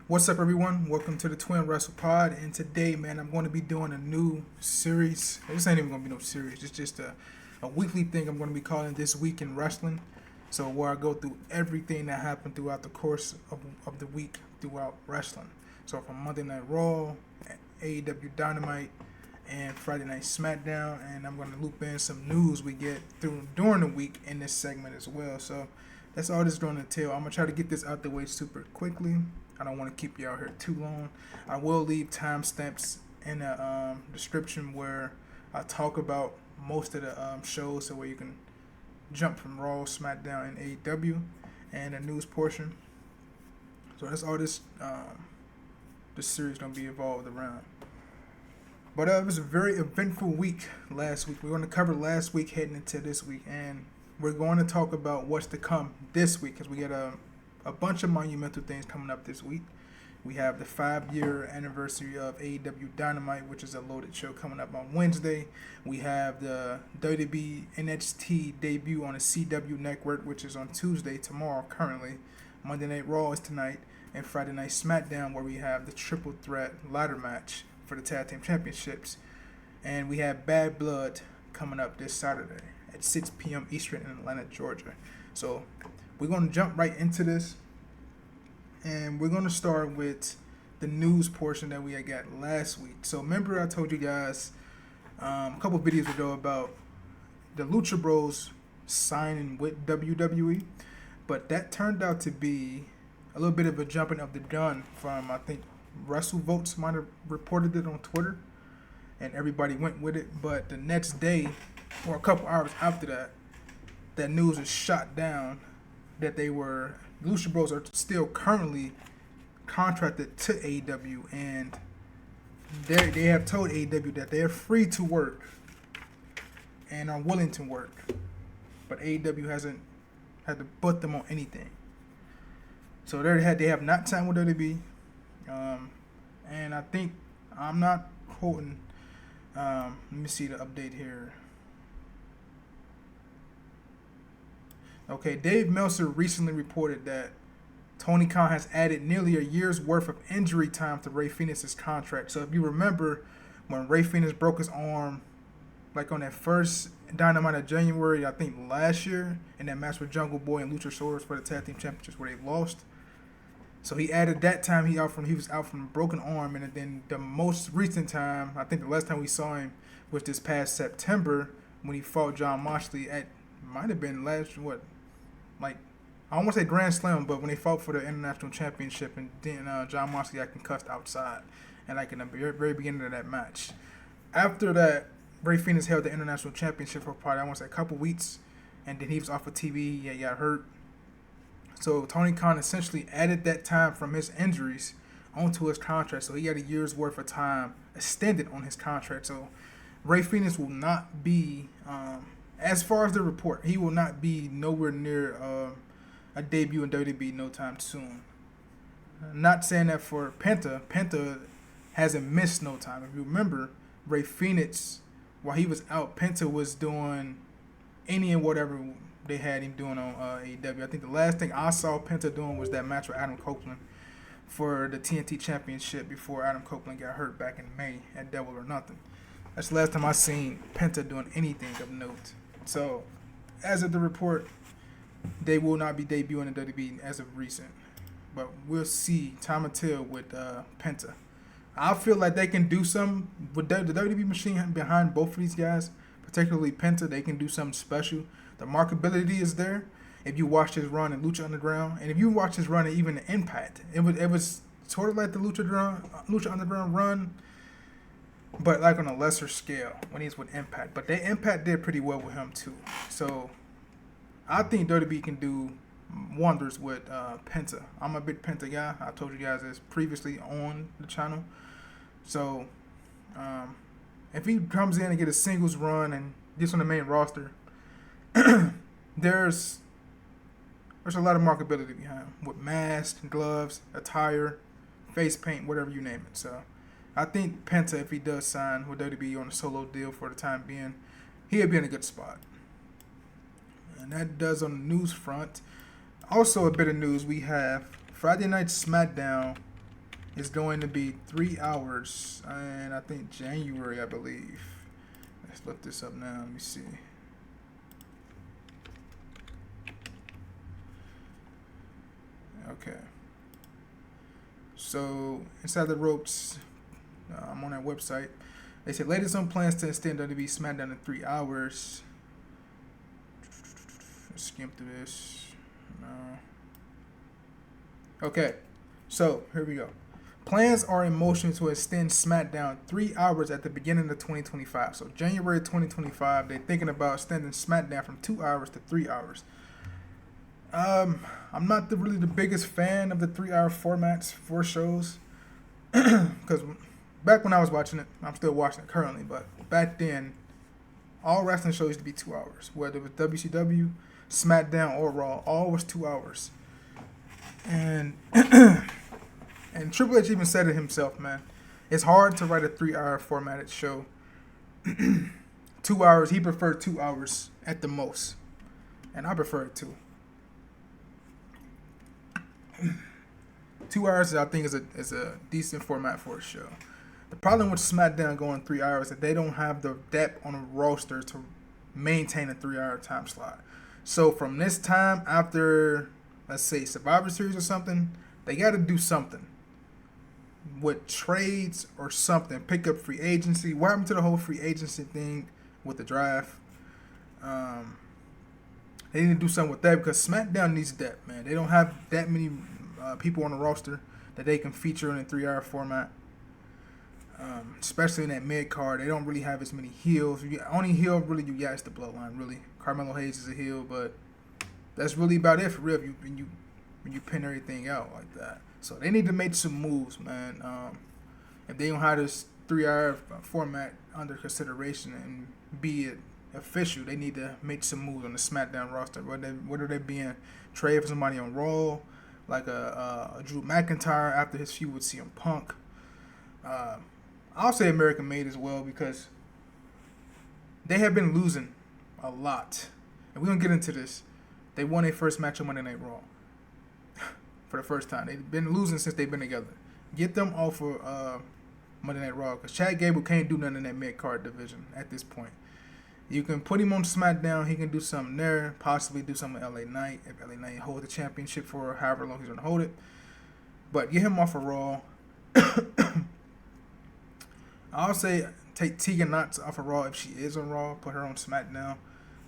What's up, everyone? Welcome to the Twin Wrestle Pod. And today, man, I'm going to be doing a new series. This ain't even going to be no series. It's just a weekly thing I'm going to be calling This Week in Wrestling. So, where I go through everything that happened throughout the course of the week throughout wrestling. So, from Monday Night Raw, AEW Dynamite, and Friday Night SmackDown. And I'm going to loop in some news we get through during the week in this segment as well. So, that's all this is going to entail. I'm going to try to get this out the way super quickly. I don't want to keep you out here too long. I will leave timestamps in the description where I talk about most of the shows, so where you can jump from Raw, SmackDown, and AEW, and the news portion. So that's all this series gonna be evolved around. But it was a very eventful week last week. We're going to cover last week heading into this week, and we're going to talk about what's to come this week because we got a bunch of monumental things coming up this week. We have the 5-year anniversary of AEW Dynamite, which is a loaded show coming up on Wednesday. We have the WWE NXT debut on the CW network, which is on Tuesday, tomorrow currently. Monday Night Raw is tonight, and Friday Night SmackDown, where we have the triple threat ladder match for the Tag Team Championships. And we have Bad Blood coming up this Saturday at 6 p.m. Eastern in Atlanta, Georgia. So we're going to jump right into this, and we're going to start with the news portion that we had got last week. So remember I told you guys a couple videos ago about the Lucha Bros signing with WWE, but that turned out to be a little bit of a jumping of the gun from, I think, WrestleVotes might have reported it on Twitter, and everybody went with it. But the next day, or a couple hours after that, that news was shot down that Lucha Bros are still currently contracted to AEW, and they have told AEW that they're free to work and are willing to work, but AEW hasn't had to put them on anything. So they have not signed with WWE, and I think I'm not quoting. Let me see the update here. Okay, Dave Meltzer recently reported that Tony Khan has added nearly a year's worth of injury time to Rey Fenix's contract. So if you remember, when Rey Fenix broke his arm, like on that first Dynamite of January, I think last year, in that match with Jungle Boy and Luchasaurus for the Tag Team Championships where they lost. So he added that time he was out from a broken arm, and then the most recent time, I think the last time we saw him was this past September when he fought John Moxley at, might have been last, like, I don't want to say Grand Slam, but when they fought for the International Championship, and then John Moxley got concussed outside, and like in the very beginning of that match. After that, Rey Fenix held the International Championship for probably, I want to say, a couple weeks, and then he was off of TV, he got hurt. So Tony Khan essentially added that time from his injuries onto his contract, so he got a year's worth of time extended on his contract. So Rey Fenix will not be, as far as the report, he will not be nowhere near a debut in WWE no time soon. Not saying that for Penta. Penta hasn't missed no time. If you remember, Rey Fenix, while he was out, Penta was doing any and whatever they had him doing on AEW. I think the last thing I saw Penta doing was that match with Adam Copeland for the TNT Championship before Adam Copeland got hurt back in May at Double or Nothing. That's the last time I seen Penta doing anything of note. So, as of the report, they will not be debuting in WWE as of recent. But we'll see. Time will tell with Penta. I feel like they can do something with the WWE machine behind both of these guys, particularly Penta. They can do something special. The marketability is there. If you watch his run in Lucha Underground, and if you watch his run in even the Impact, it was sort of like the Lucha Underground run, but like on a lesser scale when he's with Impact. But that Impact did pretty well with him too. So I think WWE can do wonders with Penta. I'm a big Penta guy. I told you guys this previously on the channel. So if he comes in and get a singles run and gets on the main roster, there's a lot of marketability behind him with masks, gloves, attire, face paint, whatever you name it. So I think Penta, if he does sign with WWE on a solo deal for the time being, he'll be in a good spot. And that does on the news front. Also, a bit of news, we have Friday Night SmackDown is going to be 3 hours, and I think January, I believe. Let's look this up now. Let me see. Okay. So inside the ropes, I'm on that website. They said latest on plans to extend WWE SmackDown to 3 hours. Let's skim through this. No. Okay, so here we go. Plans are in motion to extend SmackDown 3 hours at the beginning of 2025. So January 2025, they're thinking about extending SmackDown from 2 hours to 3 hours. I'm not really the biggest fan of the 3 hour formats for shows, because back when I was watching it, I'm still watching it currently, but back then, all wrestling shows used to be 2 hours, whether it was WCW, SmackDown, or Raw, all was 2 hours. And and Triple H even said it himself, man. It's hard to write a 3 hour formatted show. 2 hours, he preferred 2 hours at the most, and I prefer it too. 2 hours, I think, is a decent format for a show. The problem with SmackDown going 3 hours is that they don't have the depth on a roster to maintain a 3 hour time slot. So from this time after, let's say, Survivor Series or something, they got to do something with trades or something. Pick up free agency. What happened to the whole free agency thing with the draft? They need to do something with that, because SmackDown needs depth, man. They don't have that many people on the roster that they can feature in a 3 hour format. Especially in that mid card, they don't really have as many heels. Only heel really you got is the Bloodline. Really, Carmelo Hayes is a heel, but that's really about it for real. When you pin everything out like that, so they need to make some moves, man. If they don't have this 3 hour format under consideration and be it official, they need to make some moves on the SmackDown roster. Whether they being trade for somebody on Raw, like a Drew McIntyre after his feud with CM Punk. I'll say American made as well, because they have been losing a lot. And we're going to get into this. They won their first match on Monday Night Raw for the first time. They've been losing since they've been together. Get them off of Monday Night Raw, because Chad Gable can't do nothing in that mid-card division at this point. You can put him on SmackDown. He can do something there, possibly do something with LA Knight, if LA Knight hold the championship for however long he's going to hold it. But get him off of Raw. I'll say take Tegan Knox off of Raw if she is on Raw. Put her on SmackDown.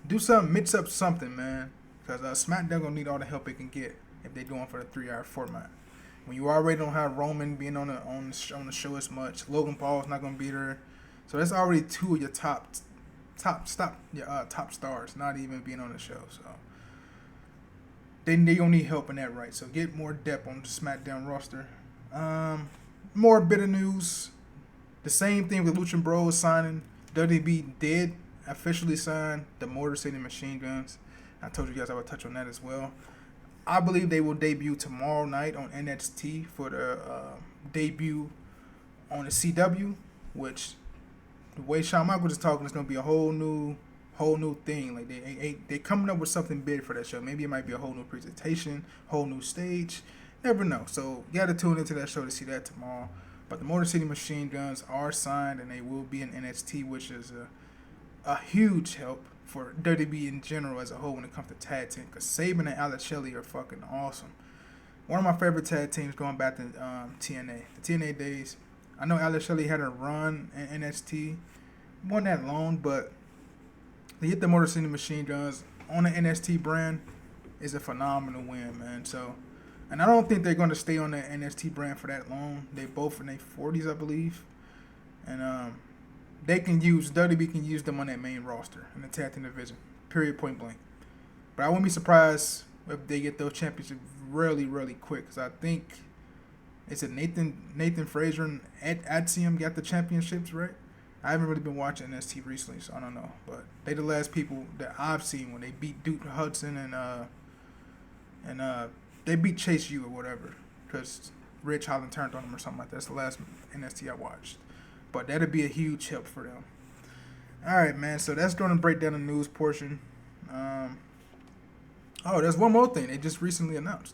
Do something, mix up something, man. Because SmackDown gonna need all the help it can get if they're doing for the 3 hour format. When you already don't have Roman being on the show as much, Logan Paul's not gonna be there. So that's already two of your top stars not even being on the show. So they gonna need help in that, right? So get more depth on the SmackDown roster. More bitter news. The same thing with Lucha Bros signing. WB did officially sign the Motor City Machine Guns. I told you guys I would touch on that as well. I believe they will debut tomorrow night on NXT for the debut on the CW, which the way Shawn Michaels is talking, it's gonna be a whole new thing. Like they coming up with something big for that show. Maybe it might be a whole new presentation, whole new stage. Never know. So you got to tune into that show to see that tomorrow. But the Motor City Machine Guns are signed, and they will be in NXT, which is a huge help for WWE in general as a whole when it comes to tag team. Because Saban and Alex Shelley are fucking awesome. One of my favorite tag teams going back to TNA. The TNA days. I know Alex Shelley had a run in NXT. Wasn't that long, but to get the Motor City Machine Guns on the NXT brand is a phenomenal win, man. So, and I don't think they're going to stay on the NXT brand for that long. They both in their 40s, I believe. And WWE can use them on that main roster in the tag team division. Period, point blank. But I wouldn't be surprised if they get those championships really, really quick. Because I think, is it Nathan Frazier and Axiom got the championships, right? I haven't really been watching NXT recently, so I don't know. But they the last people that I've seen when they beat Duke Hudson and they beat Chase U or whatever, because Rich Holland turned on them or something like that. That's the last NXT I watched. But that'd be a huge help for them. All right, man. So that's going to break down the news portion. There's one more thing they just recently announced.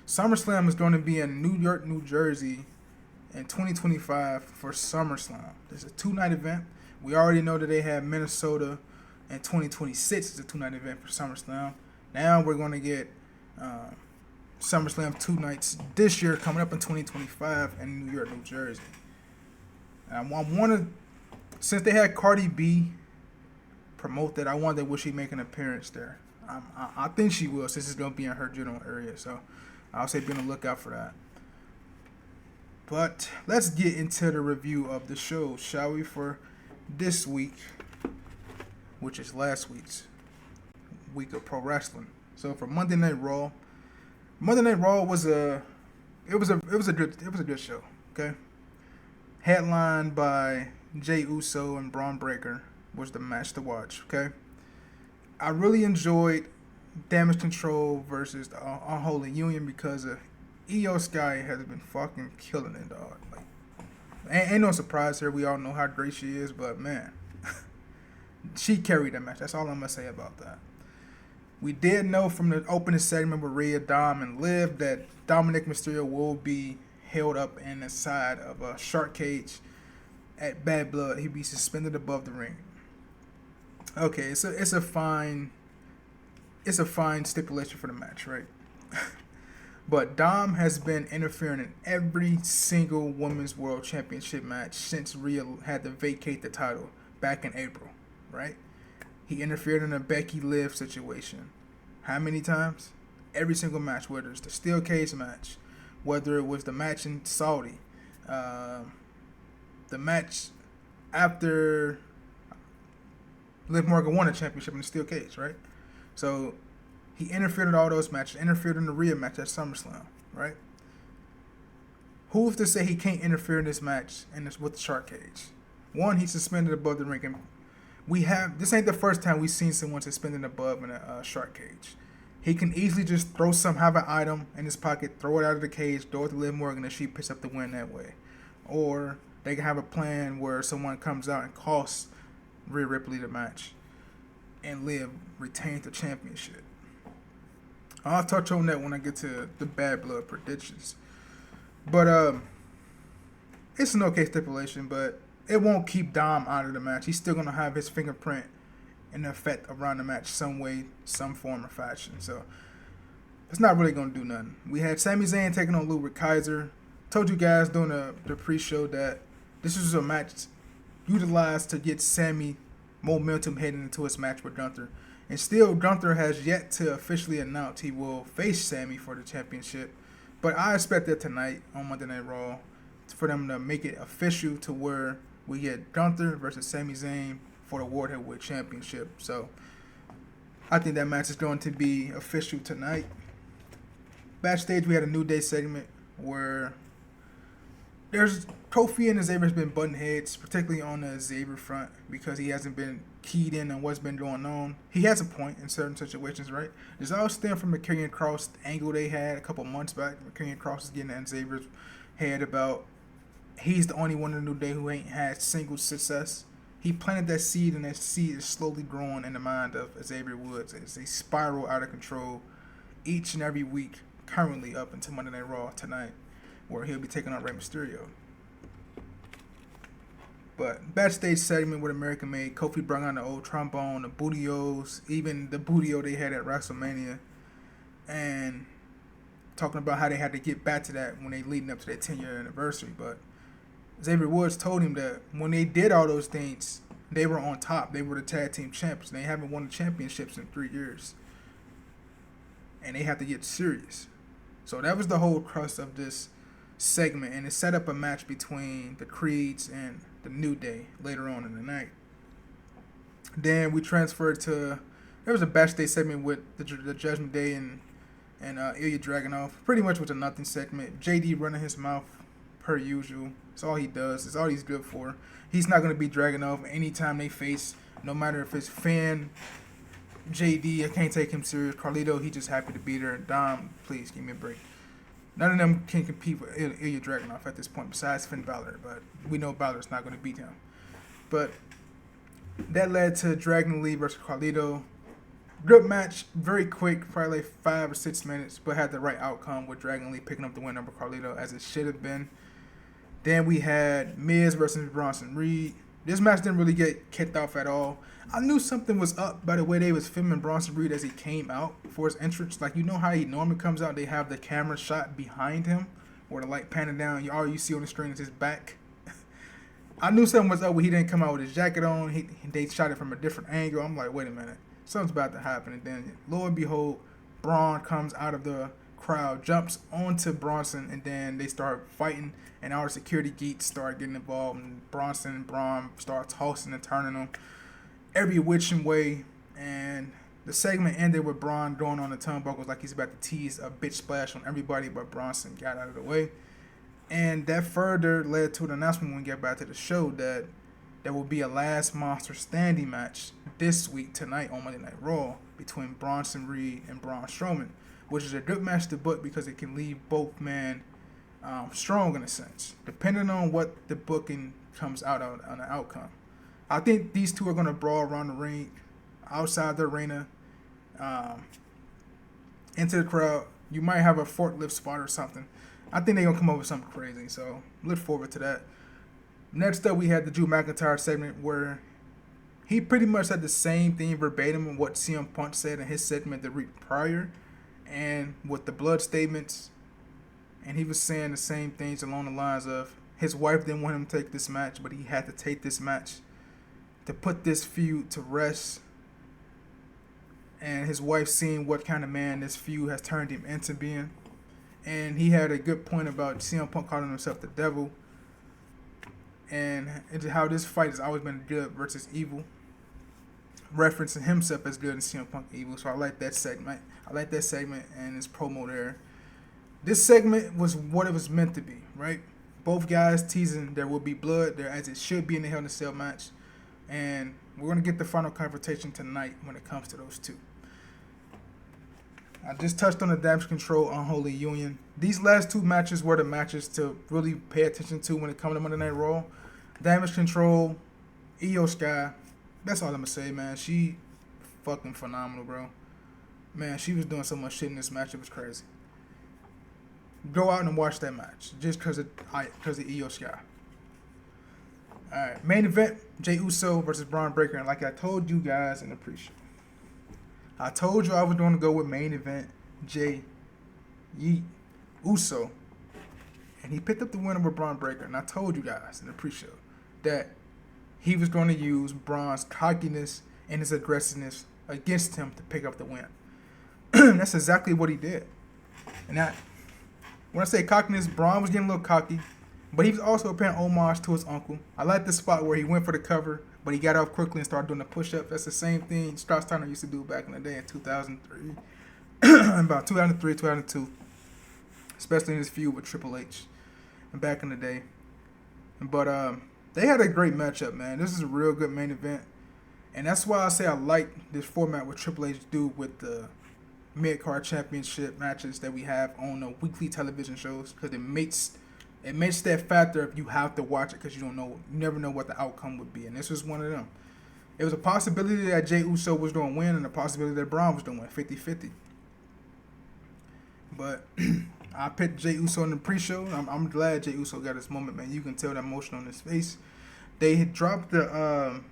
SummerSlam is going to be in New York, New Jersey, in 2025 for SummerSlam. It's a 2-night event. We already know that they have Minnesota in 2026 as a 2-night event for SummerSlam. Now we're going to get SummerSlam 2 nights this year coming up in 2025 in New York, New Jersey. I want to, since they had Cardi B promote that, I wonder will she make an appearance there. I think she will, since it's going to be in her general area. So I'll say be on the lookout for that. But let's get into the review of the show, shall we, for this week, which is last week's week of pro wrestling. So for Monday Night Raw was a good show. Okay, headlined by Jey Uso and Braun Breaker was the match to watch. Okay, I really enjoyed Damage Control versus the Unholy Union because Io Sky has been fucking killing it, dog. Like, ain't no surprise here. We all know how great she is, but man, she carried that match. That's all I'm gonna say about that. We did know from the opening segment with Rhea, Dom, and Liv that Dominic Mysterio will be held up in the side of a shark cage at Bad Blood. He'll be suspended above the ring. Okay, it's a fine stipulation for the match, right? But Dom has been interfering in every single Women's World Championship match since Rhea had to vacate the title back in April, right? He interfered in a Becky Liv situation. How many times? Every single match, whether it's the steel cage match, whether it was the match in Saudi, the match after Liv Morgan won a championship in the steel cage, right? So he interfered in all those matches, interfered in the Rhea match at SummerSlam, right? Who's to say he can't interfere in this match with the shark cage? One, he's suspended above the ring, and this ain't the first time we've seen someone suspended above in a shark cage. He can easily just have an item in his pocket, throw it out of the cage, throw it to Liv Morgan, and she picks up the win that way. Or they can have a plan where someone comes out and costs Rhea Ripley the match, and Liv retains the championship. I'll touch on that when I get to the Bad Blood predictions. But it's an okay stipulation, but it won't keep Dom out of the match. He's still going to have his fingerprint and effect around the match some way, some form or fashion. So it's not really going to do nothing. We had Sami Zayn taking on Ludwig Kaiser. Told you guys during the pre-show that this was a match utilized to get Sami momentum heading into his match with Gunther. And still, Gunther has yet to officially announce he will face Sami for the championship. But I expect that tonight on Monday Night Raw for them to make it official to where we get Gunther versus Sami Zayn for the World Heavyweight Championship. So I think that match is going to be official tonight. Backstage, we had a New Day segment where there's Kofi and Xavier's been butting heads, particularly on the Xavier front, because he hasn't been keyed in on what's been going on. He has a point in certain situations, right? This all stemmed from the Karrion Kross angle they had a couple months back. Karrion Kross is getting at Xavier's head about he's the only one in the New Day who ain't had single success. He planted that seed, and that seed is slowly growing in the mind of Xavier Woods as they spiral out of control each and every week, currently up until Monday Night Raw tonight, where he'll be taking on Rey Mysterio. But backstage segment with American Made, Kofi brought on the old trombone, the Bootios, even the Bootio they had at WrestleMania, and talking about how they had to get back to that when they leading up to their 10-year anniversary. But Xavier Woods told him that when they did all those things, they were on top. They were the tag team champions. They haven't won the championships in 3 years. And they have to get serious. So that was the whole crux of this segment. And it set up a match between the Creeds and the New Day later on in the night. Then we transferred to, there was a backstage segment with the Judgment Day and Ilya Dragunov. Pretty much was a nothing segment. JD running his mouth per usual. It's all he does. It's all he's good for. He's not going to beat Dragunov anytime they face, no matter if it's Finn, JD, I can't take him serious. Carlito, he just happy to beat her. Dom, please give me a break. None of them can compete with Ilya Dragunov at this point besides Finn Balor, but we know Balor's not going to beat him. But that led to Dragon Lee versus Carlito. Good match, very quick, probably like 5 or 6 minutes, but had the right outcome with Dragon Lee picking up the win over Carlito as it should have been. Then we had Miz versus Bronson Reed. This match didn't really get kicked off at all. I knew something was up by the way they was filming Bronson Reed as he came out for his entrance. Like, you know how he normally comes out, they have the camera shot behind him, or the light panning down. All you see on the screen is his back. I knew something was up when he didn't come out with his jacket on. They shot it from a different angle. I'm like, wait a minute, something's about to happen. And then, lo and behold, Braun comes out of the crowd, jumps onto Bronson, and then they start fighting. And all the security geeks start getting involved. And Bronson and Braun start tossing and turning them every which way. And the segment ended with Braun going on the turnbuckles like he's about to tease a bitch splash on everybody, but Bronson got out of the way. And that further led to an announcement when we get back to the show that there will be a last monster standing match this week, tonight on Monday Night Raw, between Bronson Reed and Braun Strowman, which is a good match to book because it can leave both men strong in a sense, depending on what the booking comes out on the outcome. I think these two are going to brawl around the ring, outside the arena, into the crowd. You might have a forklift spot or something. I think they're going to come up with something crazy, so look forward to that. Next up, we had the Drew McIntyre segment where he pretty much said the same thing verbatim of what CM Punk said in his segment the week prior, and with the blood statements. And he was saying the same things along the lines of his wife didn't want him to take this match, but he had to take this match to put this feud to rest. And his wife seeing what kind of man this feud has turned him into being. And he had a good point about CM Punk calling himself the devil. And how this fight has always been good versus evil. Referencing himself as good and CM Punk evil. So I like that segment. And his promo there. This segment was what it was meant to be, right? Both guys teasing there will be blood there, as it should be in the Hell in a Cell match. And we're going to get the final confrontation tonight when it comes to those two. I just touched on the Damage Control Unholy Union. These last two matches were the matches to really pay attention to when it comes to Monday Night Raw. Damage Control, Io Sky. That's all I'm going to say, man. She fucking phenomenal, bro. Man, she was doing so much shit in this match. It was crazy. Go out and watch that match just because of Io Sky. Alright, main event, Jey Uso versus Braun Breaker. And like I told you guys in the pre-show, I told you I was going to go with main event, Jey Uso. And he picked up the win over Braun Breaker. And I told you guys in the pre-show that he was going to use Braun's cockiness and his aggressiveness against him to pick up the win. That's exactly what he did. And that, when I say cockiness, Braun was getting a little cocky, but he was also paying homage to his uncle. I like the spot where he went for the cover, but he got up quickly and started doing the push-up. That's the same thing Strauss Steiner used to do back in the day in 2003, about 2003, 2002, especially in his feud with Triple H and back in the day. But they had a great matchup, man. This is a real good main event, and that's why I say I like this format with Triple H do with the mid-card championship matches that we have on the weekly television shows, because it makes that factor if you have to watch it, because you never know what the outcome would be, and this was one of them. It was a possibility that Jey Uso was going to win and a possibility that Braun was going to win, 50-50. But I picked Jey Uso in the pre-show. I'm glad Jey Uso got his moment, man. You can tell the emotion on his face. They had dropped the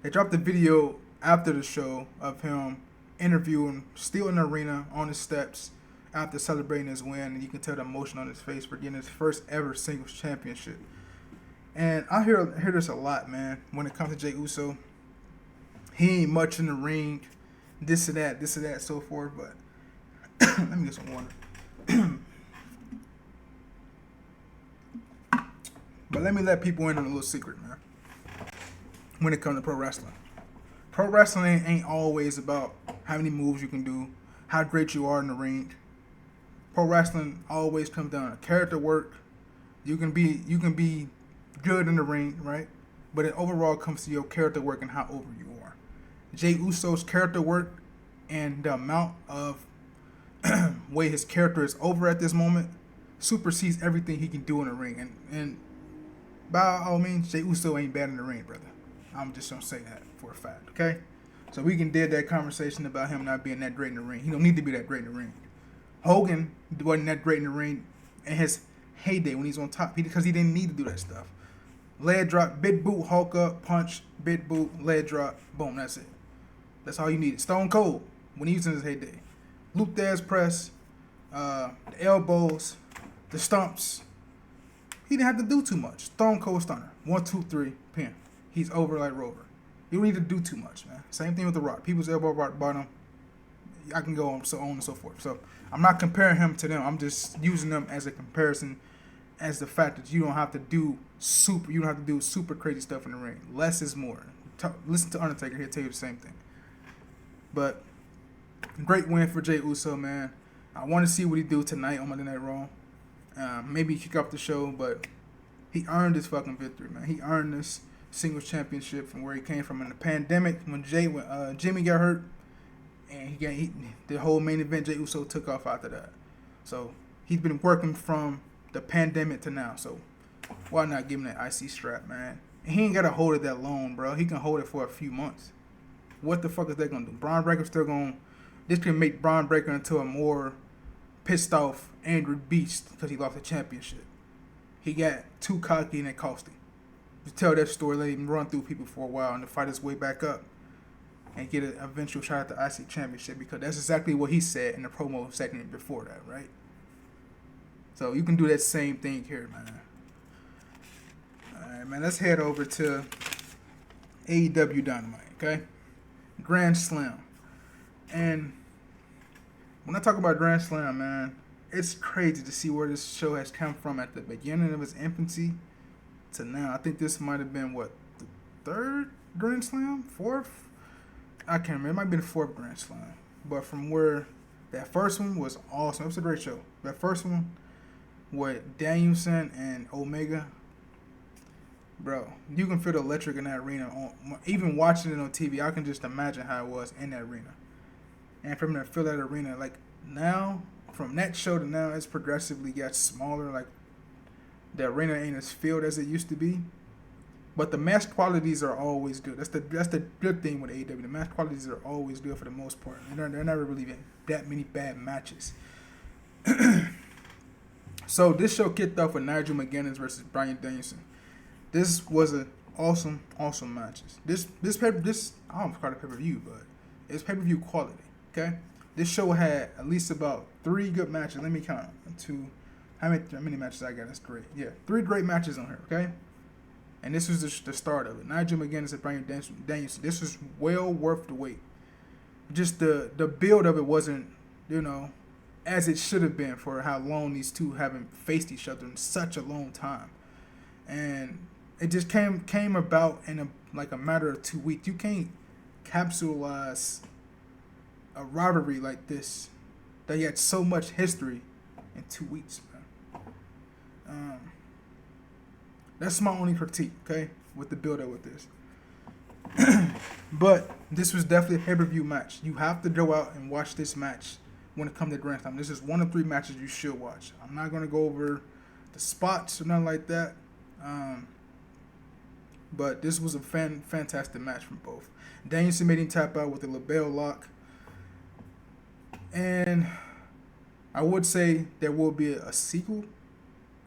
video after the show of him interviewing, still in the arena on the steps after celebrating his win, and you can tell the emotion on his face for getting his first ever singles championship. And I hear this a lot, man, when it comes to Jey Uso. He ain't much in the ring, this and that, so forth, but let me get some water. But let me let people in on a little secret, man, when it comes to pro wrestling. Pro wrestling ain't always about how many moves you can do, how great you are in the ring. Pro wrestling always comes down to character work. You can be good in the ring, right? But it overall comes to your character work and how over you are. Jey Uso's character work and the amount of way his character is over at this moment supersedes everything he can do in the ring. And by all means, Jey Uso ain't bad in the ring, brother. I'm just gonna say that for a fact, okay? So we can dead that conversation about him not being that great in the ring. He don't need to be that great in the ring. Hogan wasn't that great in the ring, and his heyday when he's on top because he didn't need to do that stuff. Leg drop, big boot, Hulk up, punch, big boot, leg drop, boom, that's it. That's all you needed. Stone Cold when he was in his heyday. Looped ass press, the elbows, the stumps. He didn't have to do too much. Stone Cold Stunner. 1, 2, 3, pin. He's over like Rover. You don't need to do too much, man. Same thing with The Rock. People's elbow rock bottom. I can go on and so forth. So I'm not comparing him to them. I'm just using them as a comparison, as the fact that you don't have to do super crazy stuff in the ring. Less is more. Listen to Undertaker. He'll tell you the same thing. But great win for Jey Uso, man. I want to see what he do tonight on Monday Night Raw. Maybe kick off the show, but he earned his fucking victory, man. He earned this singles championship from where he came from in the pandemic when Jimmy got hurt, and the whole main event. Jey Uso took off after that. So he's been working from the pandemic to now. So why not give him that IC strap, man? And he ain't gotta hold it that long, bro. He can hold it for a few months. What the fuck is that gonna do? Braun Breaker's still gonna. This can make Braun Breaker into a more pissed off, angry beast because he lost the championship. He got too cocky and it cost him. To tell that story, let him run through people for a while and to fight his way back up and get an eventual shot at the IC championship, because that's exactly what he said in the promo segment before that, right? So you can do that same thing here, man. Alright, man, let's head over to AEW Dynamite, okay? Grand Slam. And when I talk about Grand Slam, man, it's crazy to see where this show has come from at the beginning of its infancy to now. I think this might have been, the third Grand Slam? Fourth? I can't remember. It might have been the fourth Grand Slam. But from where that first one was awesome. It was a great show. That first one with Danielson and Omega, bro, you can feel the electric in that arena. Even watching it on TV, I can just imagine how it was in that arena. And for me to feel that arena, like now, from that show to now, it's progressively got smaller. Like the arena ain't as filled as it used to be, but the match qualities are always good. That's the good thing with AEW. The match qualities are always good for the most part. They're never really that many bad matches. So this show kicked off with Nigel McGuinness versus Bryan Danielson. This was an awesome matches. This I don't call it pay-per-view, but it's pay-per-view quality. Okay, this show had at least about 3 good matches. Let me count. How many matches I got? That's great. Yeah, 3 great matches on here. Okay, and this was the start of it. Nigel McGuinness and Bryan Danielson. This was well worth the wait. Just the build of it wasn't, as it should have been for how long these two haven't faced each other in such a long time, and it just came about in a matter of 2 weeks. You can't capsulize a rivalry like this that had so much history in 2 weeks, man. That's my only critique, okay, with the build-up with this. But this was definitely a pay-per-view match. You have to go out and watch this match when it comes to Grand Slam. This is one of 3 matches you should watch. I'm not going to go over the spots or nothing like that. But this was a fantastic match from both. Danielson made him tap out with a LeBell lock. And I would say there will be a sequel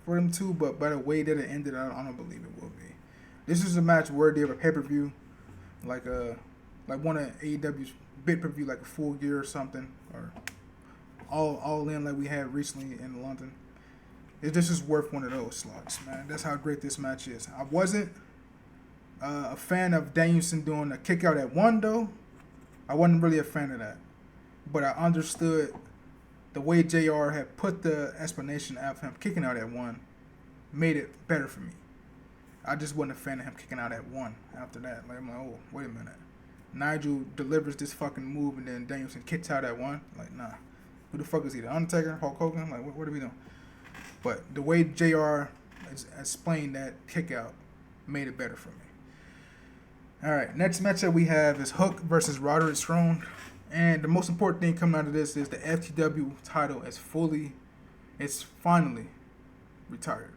for them too, but by the way that it ended, I don't believe it will be. This is a match worthy of a pay-per-view, like one of AEW's big pay-per-view, like a Full Gear or something, or all in like we had recently in London. This is worth one of those slots, man. That's how great this match is. I wasn't a fan of Danielson doing a kick out at 1 though. I wasn't really a fan of that. But I understood the way JR had put the explanation of him kicking out at 1 made it better for me. I just wasn't a fan of him kicking out at 1 after that. Like, I'm like, oh, wait a minute. Nigel delivers this fucking move and then Danielson kicks out at 1? Like, nah. Who the fuck is he? The Undertaker? Hulk Hogan? Like, what are we doing? But the way JR explained that kick out made it better for me. Alright, next matchup we have is Hook versus Roderick Strong. And the most important thing coming out of this is the FTW title it's finally retired.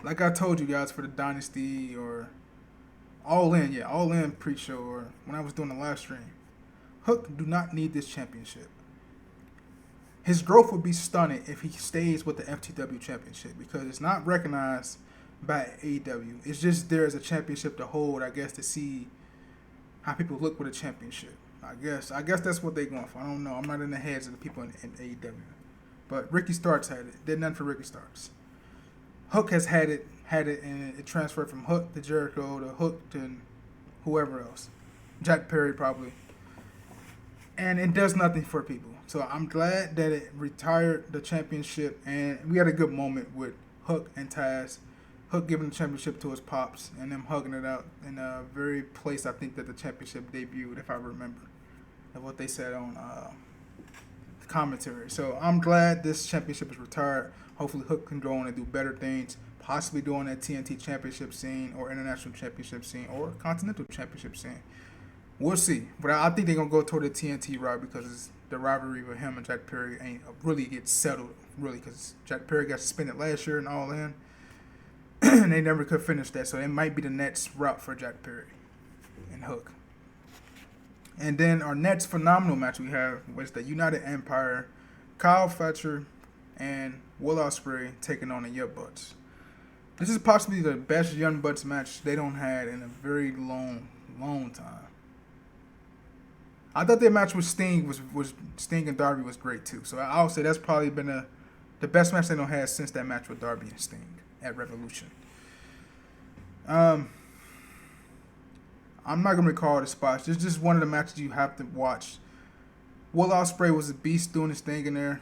Like I told you guys for the Dynasty or All In pre-show or when I was doing the live stream, Hook do not need this championship. his growth would be stunted if he stays with the FTW championship because it's not recognized by AEW. It's just there as a championship to hold, I guess, to see how people look with a championship. I guess that's what they're going for. I don't know. I'm not in the heads of the people in AEW. But Ricky Starks had it. Did nothing for Ricky Starks. Hook has had it, and it transferred from Hook to Jericho to Hook to whoever else. Jack Perry probably. And it does nothing for people. So I'm glad that it retired the championship, and we had a good moment with Hook and Taz. Hook giving the championship to his pops and them hugging it out in a very place I think that the championship debuted, if I remember, of what they said on the commentary. So I'm glad this championship is retired. Hopefully Hook can go on and do better things, possibly doing that TNT championship scene or international championship scene or continental championship scene. We'll see. But I think they're going to go toward the TNT route because the rivalry with him and Jack Perry ain't really get settled, really, because Jack Perry got suspended last year and All In. And they never could finish that, so it might be the next route for Jack Perry and Hook. And then our next phenomenal match we have was the United Empire, Kyle Fletcher and Will Ospreay taking on the Young Bucks. This is possibly the best Young Bucks match they don't had in a very long time. I thought their match with Sting was Sting and Darby was great too. So I would say that's probably been the best match they don't have since that match with Darby and Sting at Revolution. I'm not gonna recall the spots. It's just one of the matches you have to watch. Will Ospreay was a beast doing his thing in there.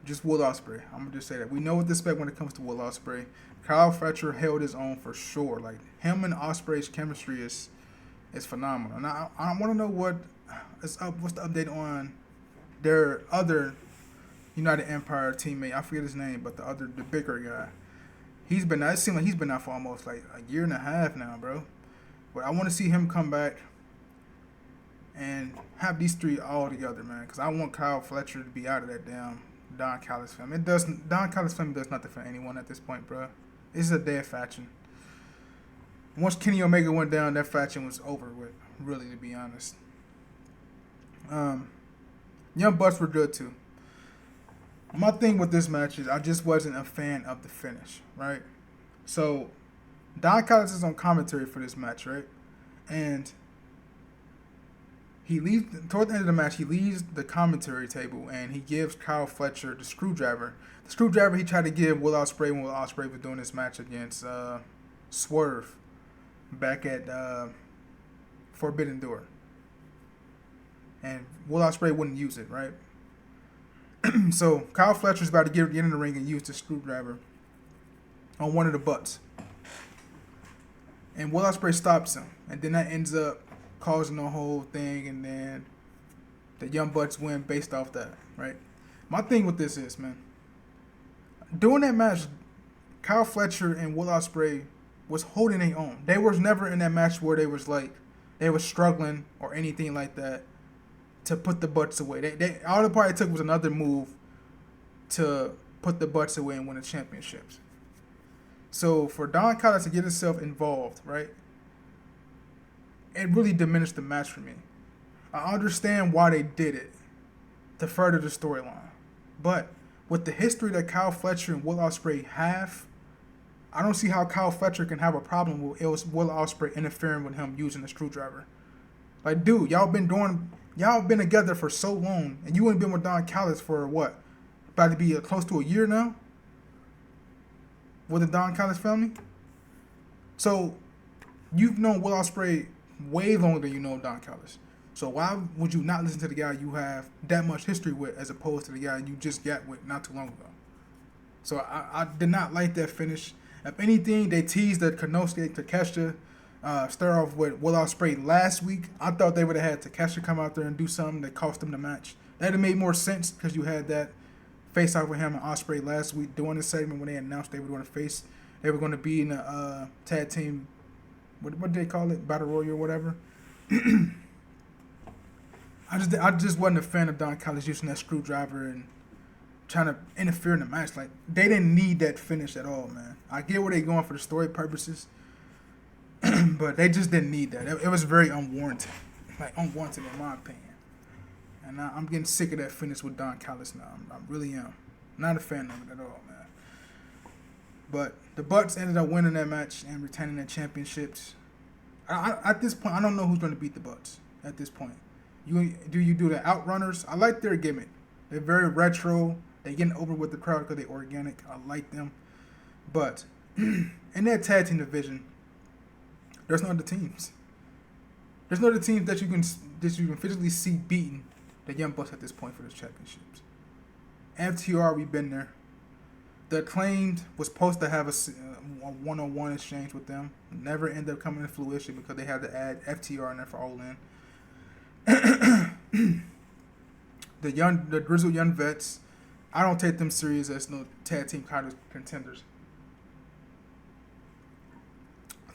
Just Will Ospreay. I'm gonna just say that we know what to expect when it comes to Will Ospreay. Kyle Fletcher held his own for sure. Like him and Ospreay's chemistry is phenomenal. And I want to know what's the update on their other United Empire teammate. I forget his name, but the bigger guy. It seems like he's been out for almost like a year and a half now, bro. But I want to see him come back and have these three all together, man. Because I want Kyle Fletcher to be out of that damn Don Callis family. Don Callis family does nothing for anyone at this point, bro. This is a dead faction. Once Kenny Omega went down, that faction was over with, really, to be honest. Young Bucks were good, too. My thing with this match is I just wasn't a fan of the finish, right? So, Don Callis is on commentary for this match, right? And he leaves, toward the end of the match, he leaves the commentary table and he gives Kyle Fletcher the screwdriver. The screwdriver he tried to give Will Ospreay when Will Ospreay was doing this match against Swerve back at Forbidden Door. And Will Ospreay wouldn't use it, right? So Kyle Fletcher's about to get in the ring and use the screwdriver on one of the butts. And Will Ospreay stops him. And then that ends up causing the whole thing, and then the Young Bucks win based off that, right? My thing with this is, man, during that match, Kyle Fletcher and Will Ospreay was holding their own. They was never in that match where they were struggling or anything like that to put the Bucks away. They all it probably took was another move to put the Bucks away and win the championships. So for Don Callis to get himself involved, right, it really diminished the match for me. I understand why they did it to further the storyline, but with the history that Kyle Fletcher and Will Ospreay have, I don't see how Kyle Fletcher can have a problem with Will Ospreay interfering with him using the screwdriver. Like, dude, y'all been together for so long, and you ain't been with Don Callis for what? About to be close to a year now? With the Don Callis family? So, you've known Will Ospreay way longer than you know Don Callis. So why would you not listen to the guy you have that much history with as opposed to the guy you just got with not too long ago? So I did not like that finish. If anything, they teased that Konosuke Takeshita start off with Will Ospreay last week. I thought they would have had Takeshita come out there and do something that cost them the match. That would have made more sense because you had that face off with him and Ospreay last week during the segment when they announced they were going to face. They were going to be in a tag team. What did they call it? Battle Royal or whatever. I just wasn't a fan of Don Callis using that screwdriver and trying to interfere in the match. Like, they didn't need that finish at all, man. I get where they're going for the story purposes, but they just didn't need that. It was very unwarranted. Like, unwarranted in my opinion. And I'm getting sick of that finish with Don Callis now. I really am. Not a fan of it at all, man. But the Bucks ended up winning that match and retaining their championships. At this point, I don't know who's going to beat the Bucks at this point. You do the Outrunners? I like their gimmick. They're very retro. They getting over with the crowd because they're organic. I like them. But in that tag team division, there's no other teams. There's no other teams that you can physically see beating the Young Bucks at this point for those championships. FTR, we've been there. The Acclaimed was supposed to have a one-on-one exchange with them. Never ended up coming to fruition because they had to add FTR in there for All In. The Grizzled Young Vets, I don't take them serious as no tag team kind of contenders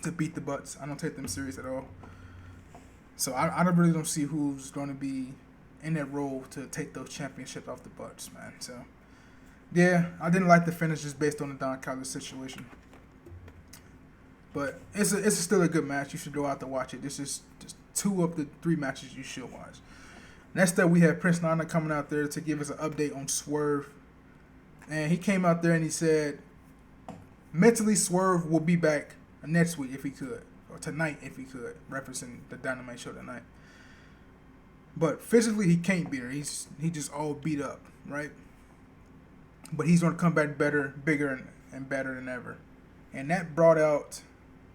to beat the Bucks. I don't take them serious at all. So I really don't see who's going to be in that role to take those championships off the Bucks, man. So, yeah, I didn't like the finish just based on the Don Callis situation. But it's still a good match. You should go out to watch it. This is just 2 of the 3 matches you should watch. Next up, we have Prince Nana coming out there to give us an update on Swerve. And he came out there and he said, mentally, Swerve will be back next week if he could. Or tonight if he could. Referencing the Dynamite show tonight. But physically, he can't be there. He just all beat up, right? But he's going to come back better, bigger, and better than ever. And that brought out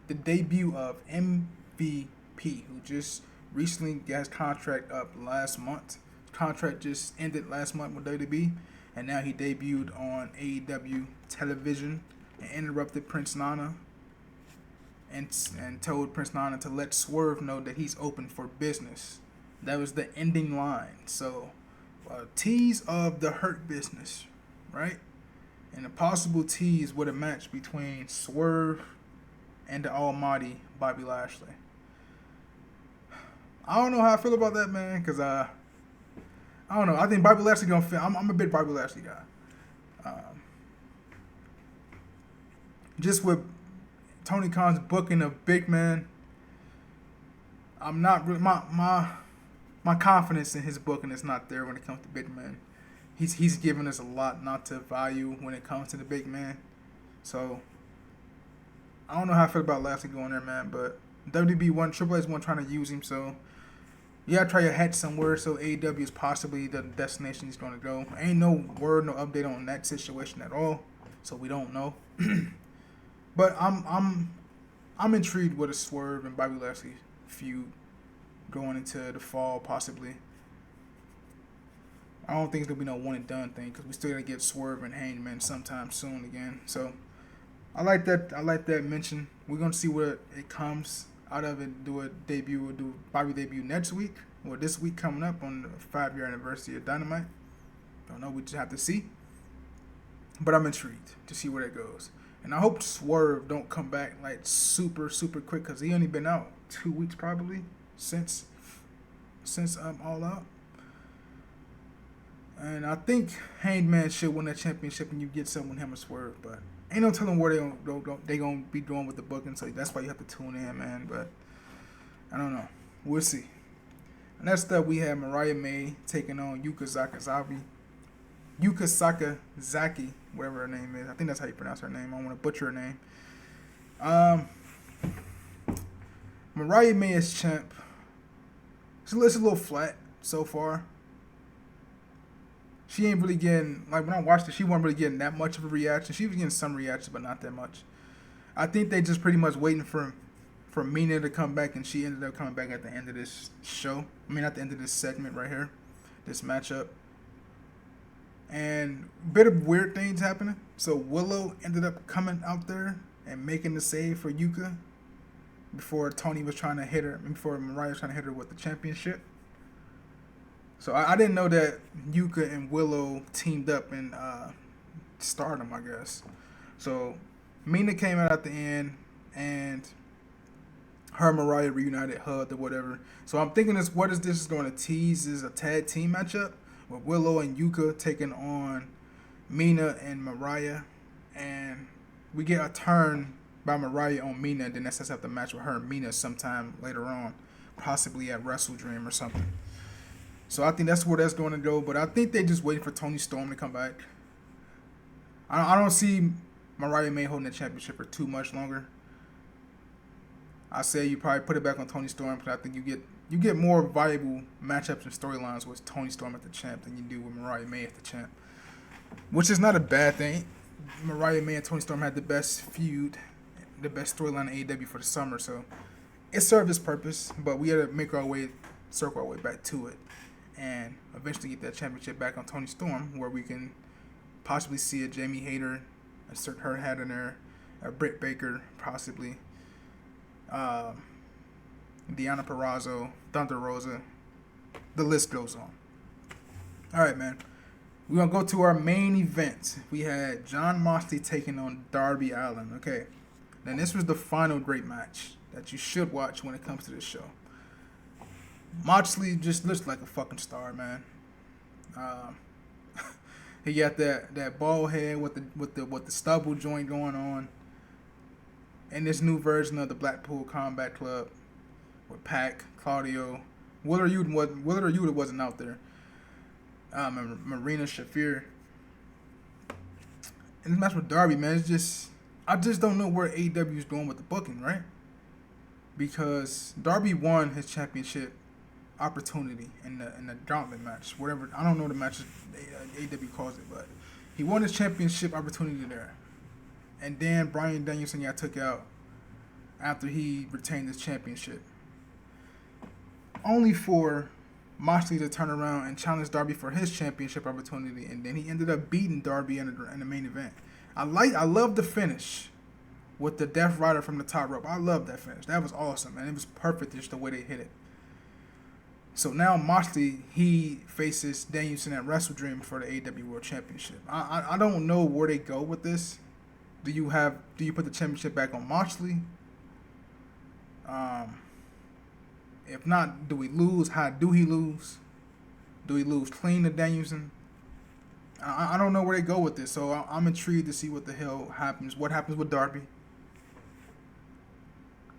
the debut of MVP, who just recently got his contract up last month. His contract just ended last month with WWE. And now he debuted on AEW television and interrupted Prince Nana. And told Prince Nana to let Swerve know that he's open for business. That was the ending line. So, a tease of the Hurt Business, right? And a possible tease with a match between Swerve and the Almighty Bobby Lashley. I don't know how I feel about that, man, because I don't know. I think Bobby Lashley gonna fit. I'm a big Bobby Lashley guy. Just with Tony Khan's booking of Big Man, I'm not really my confidence in his booking is not there when it comes to Big Man. He's given us a lot not to value when it comes to the Big Man. So I don't know how I feel about Lashley going there, man. But WB1, Triple H one trying to use him, so you gotta try your hat somewhere. So AEW is possibly the destination he's gonna go. Ain't no word, no update on that situation at all, so we don't know. But I'm intrigued with a Swerve and Bobby Lashley feud going into the fall, possibly. I don't think it's gonna be no one and done thing because we still gotta get Swerve and Hangman sometime soon again. So I like that. I like that mention. We're gonna see where it comes out of it. Do Bobby debut next week or this week coming up on the 5-year anniversary of Dynamite. Don't know. We just have to see. But I'm intrigued to see where that goes. And I hope Swerve don't come back like super quick because he only been out 2 weeks probably since All Out. And I think Hangman should win that championship and you get someone him or Swerve, but ain't no telling where they gonna be doing with the booking, so that's why you have to tune in, man. But I don't know. We'll see. And next up we have Mariah May taking on Yuka Sakazaki, whatever her name is. I think that's how you pronounce her name. I don't want to butcher her name. Mariah May is champ. It's a little flat so far. She ain't really getting, like when I watched it, she wasn't really getting that much of a reaction. She was getting some reaction, but not that much. I think they just pretty much waiting for Mina to come back, and she ended up coming back at the end of this show. I mean, at the end of this segment right here, this matchup. And a bit of weird things happening. So Willow ended up coming out there and making the save for Yuka before Tony was trying to hit her, before Mariah was trying to hit her with the championship. So I didn't know that Yuka and Willow teamed up in Stardom, I guess. So Mina came out at the end, and her and Mariah reunited, hugged or whatever. So I'm thinking what is this going to tease is a tag team matchup with Willow and Yuka taking on Mina and Mariah. And we get a turn by Mariah on Mina, and then that sets up the match with her and Mina sometime later on, possibly at Wrestle Dream or something. So I think that's where that's going to go. But I think they're just waiting for Tony Storm to come back. I don't see Mariah May holding the championship for too much longer. I say you probably put it back on Tony Storm because I think you get more valuable matchups and storylines with Tony Storm at the champ than you do with Mariah May at the champ, which is not a bad thing. Mariah May and Tony Storm had the best feud, the best storyline in AEW for the summer, so it served its purpose. But we had to circle our way back to it, and eventually get that championship back on Tony Storm, where we can possibly see a Jamie Hayter assert her hat in there, a Britt Baker possibly, Deonna Purrazzo, Thunder Rosa. The list goes on. All right, man. We're going to go to our main event. We had Jon Moxley taking on Darby Allin. Okay. Then this was the final great match that you should watch when it comes to this show. Moxley just looks like a fucking star, man. He got that bald head with the stubble joint going on. And this new version of the Blackpool Combat Club with Pac, Claudio, Willer Yuta wasn't out there. Marina Shafir. And this match with Darby, man, I just don't know where AEW is going with the booking, right? Because Darby won his championship opportunity in the gauntlet match, whatever. I don't know the match AEW calls it, but he won his championship opportunity there. And then Bryan Danielson got took out after he retained his championship. Only for Moxley to turn around and challenge Darby for his championship opportunity, and then he ended up beating Darby in the main event. I love the finish with the Death Rider from the top rope. I love that finish. That was awesome, and it was perfect just the way they hit it. So now Moxley, he faces Danielson at Wrestle Dream for the AEW World Championship. I don't know where they go with this. Do you put the championship back on Moxley? If not, do we lose? How do he lose? Do we lose clean to Danielson? I don't know where they go with this, so I'm intrigued to see what the hell happens. What happens with Darby?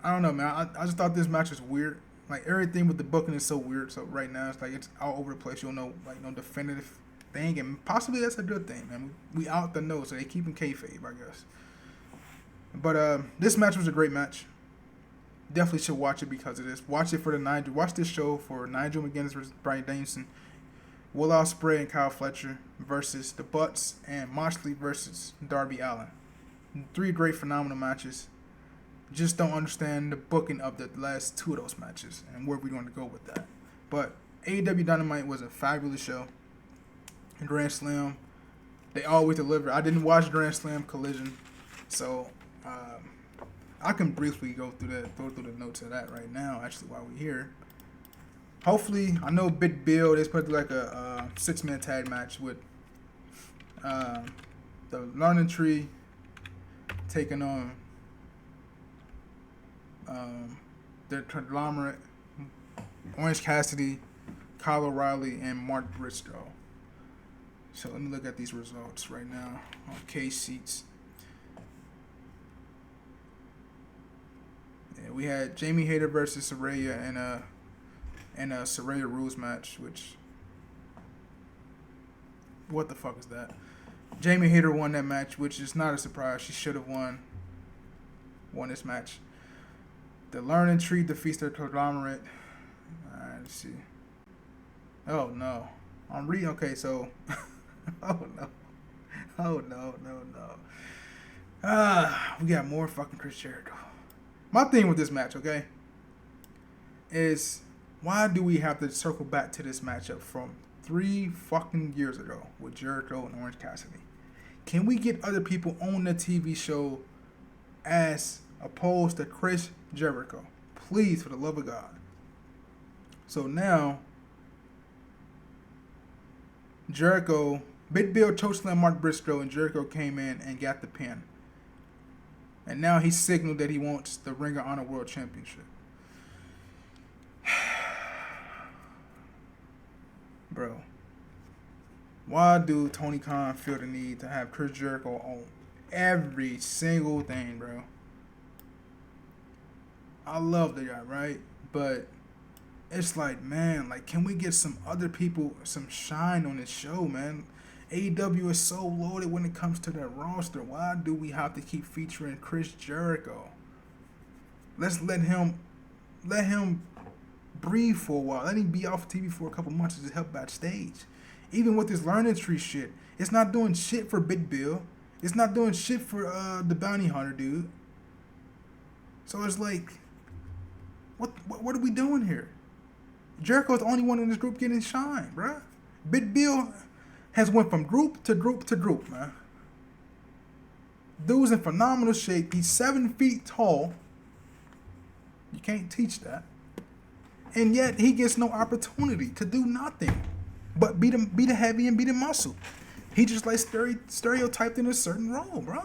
I don't know, man. I just thought this match was weird. Like, everything with the booking is so weird. So right now it's all over the place. You don't know, like, no definitive thing, and possibly that's a good thing, man. We out the nose, so they keep him kayfabe, I guess. But this match was a great match. Definitely should watch it because of this. Watch it for the Nigel. Watch this show for Nigel McGuinness versus Bryan Danielson, Will Ospreay and Kyle Fletcher versus the Butts, and Moxley versus Darby Allin. 3 great, phenomenal matches. Just don't understand the booking of the last 2 of those matches and where we're going to go with that. But AEW Dynamite was a fabulous show. Grand Slam, they always deliver. I didn't watch Grand Slam Collision, so I can briefly go through the notes of that right now, actually, while we're here. Hopefully, I know Big Bill, they put like a 6-man tag match with the Learning Tree taking on their conglomerate, Orange Cassidy, Kyle O'Reilly, and Mark Briscoe. So let me look at these results right now on case seats. Yeah, we had Jamie Hayter versus Saraya in a Saraya rules match, which, what the fuck is that? Jamie Hayter won that match, which is not a surprise. She should have won this match. The Learning Tree defeats their conglomerate. Alright, let's see. Oh no. Okay, so oh no. We got more fucking Chris Jericho. My thing with this match, okay, is why do we have to circle back to this matchup from 3 fucking years ago with Jericho and Orange Cassidy? Can we get other people on the TV show as opposed to Chris Jericho? Please, for the love of God. So now, Jericho, Big Bill chokeslammed Mark Briscoe, and Jericho came in and got the pin. And now he signaled that he wants the Ring of Honor World Championship. Bro, why do Tony Khan feel the need to have Chris Jericho on every single thing, bro? I love the guy, right? But it's like, man, like, can we get some other people some shine on this show, man? AEW is so loaded when it comes to that roster. Why do we have to keep featuring Chris Jericho? Let's let him breathe for a while. Let him be off TV for a couple months to just help backstage. Even with this learning tree shit, it's not doing shit for Big Bill. It's not doing shit for the bounty hunter dude. So it's like, what are we doing here? Jericho's the only one in this group getting shine, bruh. Big Bill has went from group to group to group, man. Dude's in phenomenal shape. He's 7 feet tall. You can't teach that. And yet he gets no opportunity to do nothing but be the heavy and be the muscle. He just like stereotyped in a certain role, bro.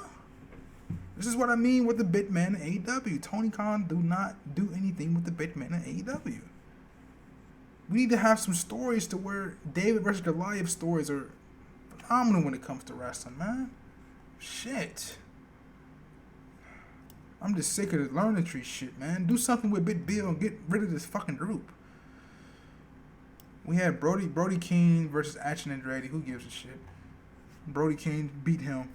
This is what I mean with the big man in AEW. Tony Khan do not do anything with the big man in AEW. We need to have some stories to where David versus Goliath stories are phenomenal when it comes to wrestling, man. Shit. I'm just sick of the learning tree shit, man. Do something with Big Bill and get rid of this fucking group. We had Brody King versus Action Andretti. Who gives a shit? Brody King beat him.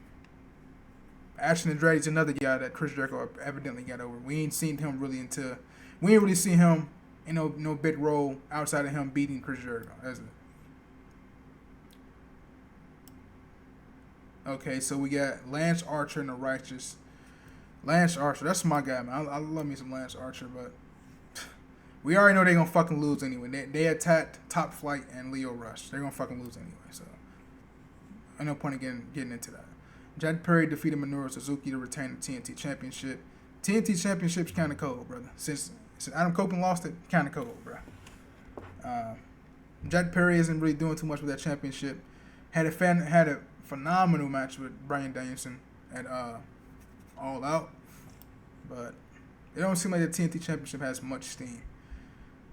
Action Andretti's another guy that Chris Jericho evidently got over. We ain't seen him really see him in no big role outside of him beating Chris Jericho. That's it. Okay, so we got Lance Archer and the Righteous. Lance Archer, that's my guy, man. I love me some Lance Archer, but we already know they're going to fucking lose anyway. They attacked Top Flight and Leo Rush. They're going to fucking lose anyway, so no point in getting into that. Jack Perry defeated Minoru Suzuki to retain the TNT Championship. TNT Championship's kind of cold, brother. Since Adam Copeland lost it, kind of cold, bro. Jack Perry isn't really doing too much with that championship. Had a phenomenal match with Bryan Danielson at All Out, but it don't seem like the TNT Championship has much steam.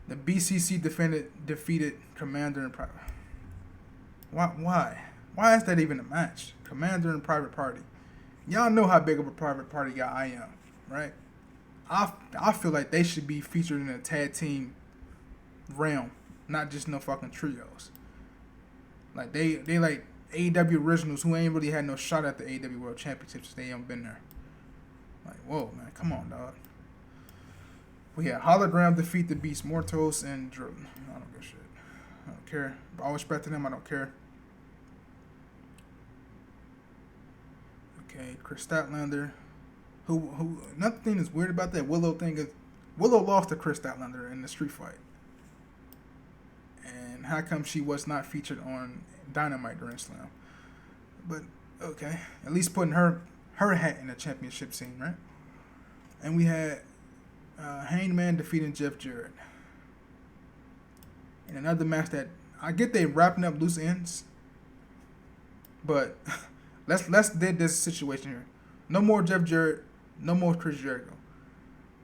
The BCC defeated Commander and Private. Why is that even a match? Commander and Private Party. Y'all know how big of a Private Party guy I am, right? I feel like they should be featured in a tag team realm, not just no fucking trios. Like they like AEW originals who ain't really had no shot at the AEW World Championships. They ain't been there. Like, whoa, man, come on, dog. We had Hologram defeat the Beast Mortos and Drew. I don't give a shit. I don't care. I always respect them. I don't care. Okay, Chris Statlander. Who? Another thing that's weird about that Willow thing is Willow lost to Chris Statlander in the street fight. And how come she was not featured on Dynamite during Slam? But okay, at least putting her hat in the championship scene, right? And we had Hangman defeating Jeff Jarrett. In another match that I get they wrapping up loose ends, but let's did this situation here. No more Jeff Jarrett, no more Chris Jericho.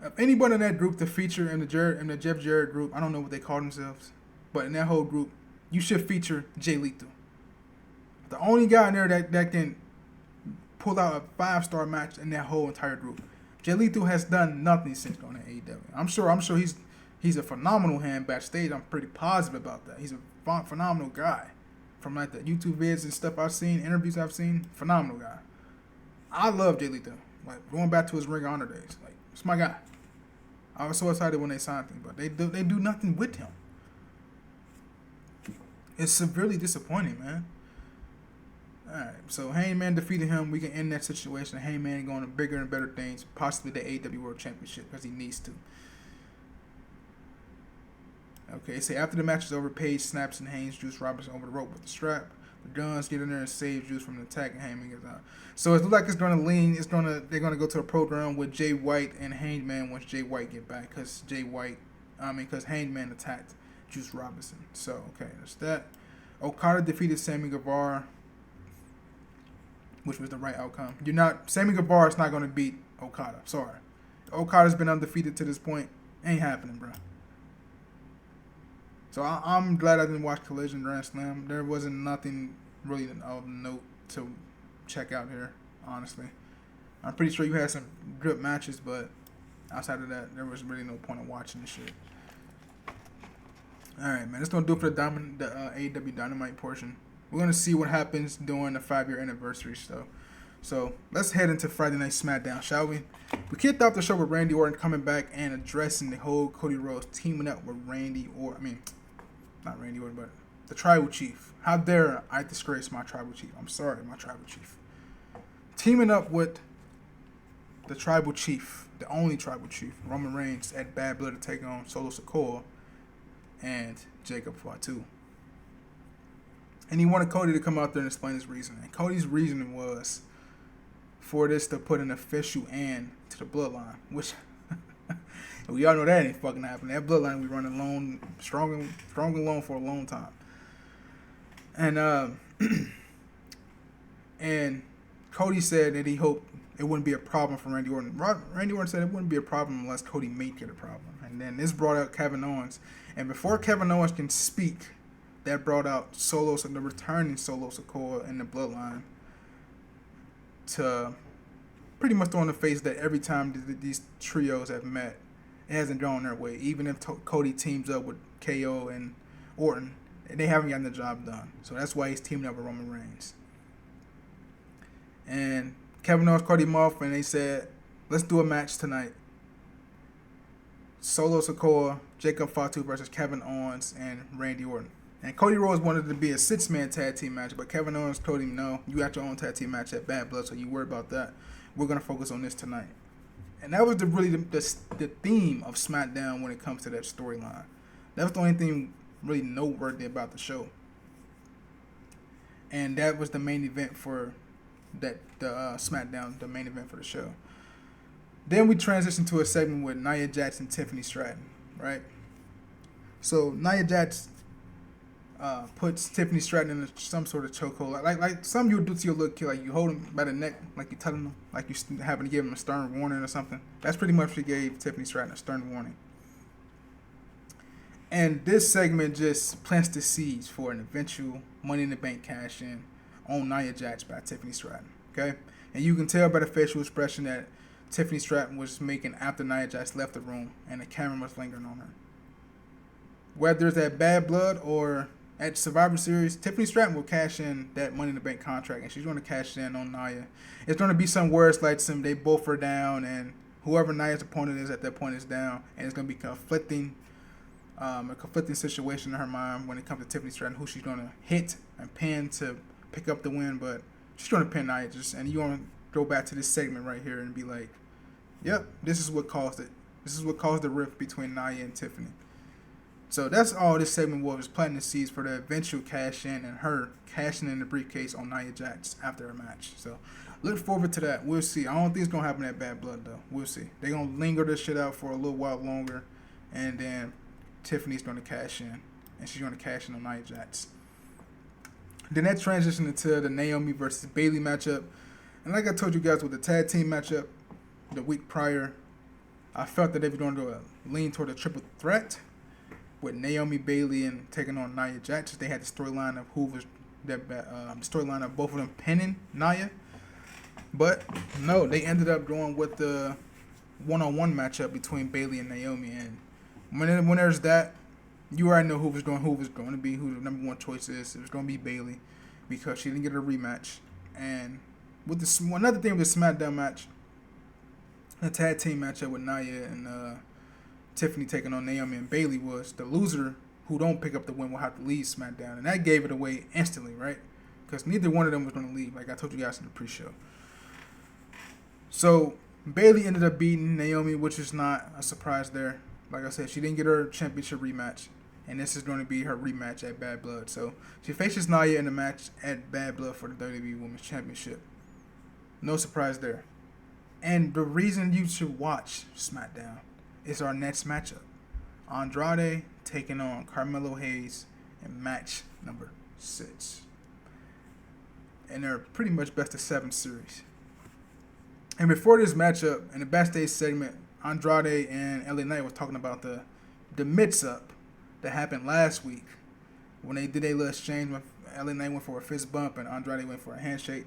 If anybody in that group to feature in the Jeff Jarrett group, I don't know what they call themselves, but in that whole group, you should feature Jay Lethal. The only guy in there that can pull out a 5-star match in that whole entire group. Jay Lethal has done nothing since going to AEW. I'm sure he's a phenomenal hand backstage. I'm pretty positive about that. He's a phenomenal guy. From like the YouTube vids and stuff I've seen, interviews I've seen, phenomenal guy. I love Jay Lethal. Like going back to his Ring of Honor days. Like, it's my guy. I was so excited when they signed him, but they do nothing with him. It's severely disappointing, man. Alright, so Hangman defeated him. We can end that situation. Hangman going to bigger and better things, possibly the AEW World Championship, because he needs to. Okay, so after the match is over, Paige snaps and hangs Juice Robinson over the rope with the strap. The Guns get in there and save Juice from the attack, and Hangman gets out. So it looks like it's going to lean. They're going to go to a program with Jay White and Hangman once Jay White get back, because Hangman attacked Juice Robinson. So okay, that's that. Okada defeated Sammy Guevara, which was the right outcome. Sammy Guevara is not going to beat Okada. Sorry. Okada's been undefeated to this point. Ain't happening, bro. So I'm glad I didn't watch Collision Grand Slam. There wasn't nothing really of note to check out here, honestly. I'm pretty sure you had some good matches, but outside of that, there was really no point in watching this shit. All right, man. That's gonna do it for the AEW Dynamite portion. We're gonna see what happens during the 5-year anniversary. So let's head into Friday Night SmackDown, shall we? We kicked off the show with Randy Orton coming back and addressing the whole Cody Rhodes teaming up with Randy Orton. I mean, not Randy Orton, but the Tribal Chief. How dare I disgrace my Tribal Chief? I'm sorry, my Tribal Chief. Teaming up with the Tribal Chief, the only Tribal Chief, Roman Reigns, at Bad Blood to take on Solo Sikoa and Jacob Fatu. And he wanted Cody to come out there and explain his reasoning. And Cody's reasoning was for this to put an official end to the bloodline, which we all know that ain't fucking happening. That bloodline we running alone, strong and alone for a long time. And and Cody said that he hoped it wouldn't be a problem for Randy Orton. Randy Orton said it wouldn't be a problem unless Cody made it a problem. And then this brought out Kevin Owens. And before Kevin Owens can speak, that brought out the returning Solo Sikoa in the bloodline to pretty much throw in the face that every time these trios have met, it hasn't gone their way. Even if Cody teams up with KO and Orton, they haven't gotten the job done. So that's why he's teaming up with Roman Reigns. And Kevin Owens cut him off, and they said, let's do a match tonight. Solo Sikoa, Jacob Fatu versus Kevin Owens and Randy Orton. And Cody Rhodes wanted it to be a 6-man tag team match, but Kevin Owens told him, no, you got your own tag team match at Bad Blood, so you worry about that. We're going to focus on this tonight. And that was the theme of SmackDown when it comes to that storyline. That was the only thing really noteworthy about the show. And that was the main event for the SmackDown, the main event for the show. Then we transitioned to a segment with Nia Jax and Tiffany Stratton, right? So Nia Jax puts Tiffany Stratton in some sort of chokehold, like some you do to your little kid, like you hold him by the neck, like you telling him, like you happen to give him a stern warning or something. That's pretty much what she gave Tiffany Stratton, a stern warning. And this segment just plants the seeds for an eventual Money in the Bank cash in on Nia Jax by Tiffany Stratton. Okay, and you can tell by the facial expression that Tiffany Stratton was making after Nia Jax left the room, and the camera was lingering on her. Whether it's at Bad Blood or at Survivor Series, Tiffany Stratton will cash in that Money in the Bank contract, and she's going to cash in on Nia. It's going to be some words like they both are down, and whoever Nia's opponent is at that point is down, and it's going to be a conflicting situation in her mind when it comes to Tiffany Stratton, who she's going to hit and pin to pick up the win, but she's going to pin Nia. And you want to go back to this segment right here and be like, yep, this is what caused it. This is what caused the rift between Nia and Tiffany. So that's all this segment was planting the seeds for the eventual cash in and her cashing in the briefcase on Nia Jax after her match. So look forward to that. We'll see. I don't think it's going to happen at Bad Blood, though. We'll see. They're going to linger this shit out for a little while longer, and then Tiffany's going to cash in, and she's going to cash in on Nia Jax. Then that transitioned into the Naomi versus Bayley matchup. And like I told you guys with the tag team matchup the week prior, I felt that they were going to lean toward a triple threat with Naomi, Bayley, and taking on Nia Jax. They had the storyline of storyline of both of them pinning Nia. But no, they ended up going with the one-on-one matchup between Bayley and Naomi. And when there's that, you already know who was going to be, who the number one choice is. It was going to be Bayley because she didn't get a rematch. And with another thing with the SmackDown match, the tag team matchup with Nia and Tiffany taking on Naomi and Bayley, was the loser who don't pick up the win will have to leave SmackDown. And that gave it away instantly, right? Because neither one of them was going to leave, like I told you guys in the pre-show. So Bayley ended up beating Naomi, which is not a surprise there. Like I said, she didn't get her championship rematch, and this is going to be her rematch at Bad Blood. So she faces Nia in the match at Bad Blood for the WWE Women's Championship. No surprise there. And the reason you should watch SmackDown is our next matchup. Andrade taking on Carmelo Hayes in match number 6. And they're pretty much best of 7 series. And before this matchup, in the backstage segment, Andrade and LA Knight was talking about the mix-up that happened last week when they did a little exchange. When LA Knight went for a fist bump and Andrade went for a handshake.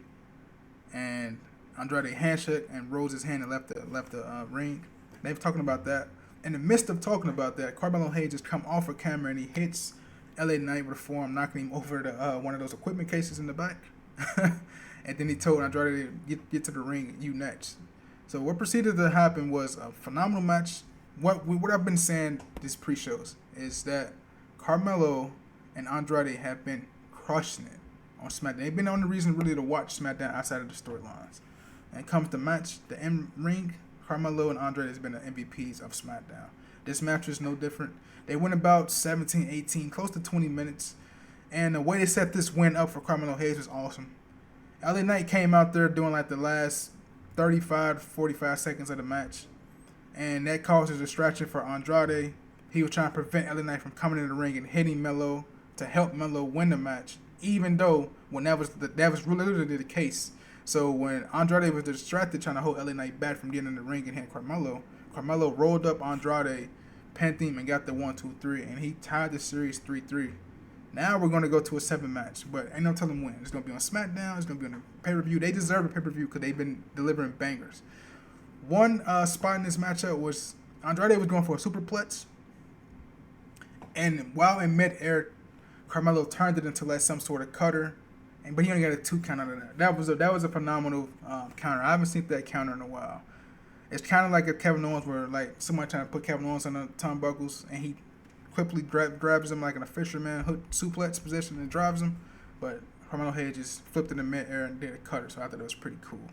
And Andrade handshake and rose his hand and left the ring. They were talking about that. in the midst of talking about that, Carmelo Hayes just come off of camera and he hits LA Knight with a forearm, knocking him over the one of those equipment cases in the back. And then he told Andrade to get to the ring, you next. So what proceeded to happen was a phenomenal match. What I've been saying these pre-shows is that Carmelo and Andrade have been crushing it on SmackDown. They've been the only reason really to watch SmackDown outside of the storylines. And comes to match, the in-ring, Carmelo and Andrade has been the MVPs of SmackDown. This match was no different. They went about 17, 18, close to 20 minutes. And the way they set this win up for Carmelo Hayes was awesome. LA Knight came out there doing like the last 35 to 45 seconds of the match. And that caused a distraction for Andrade. He was trying to prevent LA Knight from coming in the ring and hitting Melo to help Melo win the match. Even though when that was literally the case. So when Andrade was distracted trying to hold LA Knight back from getting in the ring and hit Carmelo, Carmelo rolled up Andrade, pinned him, and got the 1-2-3, and he tied the series 3-3. Now we're going to go to a 7 match, but ain't no telling when. It's going to be on SmackDown. It's going to be on a pay-per-view. They deserve a pay-per-view because they've been delivering bangers. One spot in this matchup was Andrade was going for a superplex, and while in mid-air, Carmelo turned it into like some sort of cutter, but he only got a 2 count out of that. That was a phenomenal counter. I haven't seen that counter in a while. It's kind of like if Kevin Owens were like somebody trying to put Kevin Owens on the turnbuckles, and he quickly grabs him like in a fisherman hook suplex position and drives him. But Carmelo Hayes just flipped it in mid-air and did a cutter, so I thought it was pretty cool.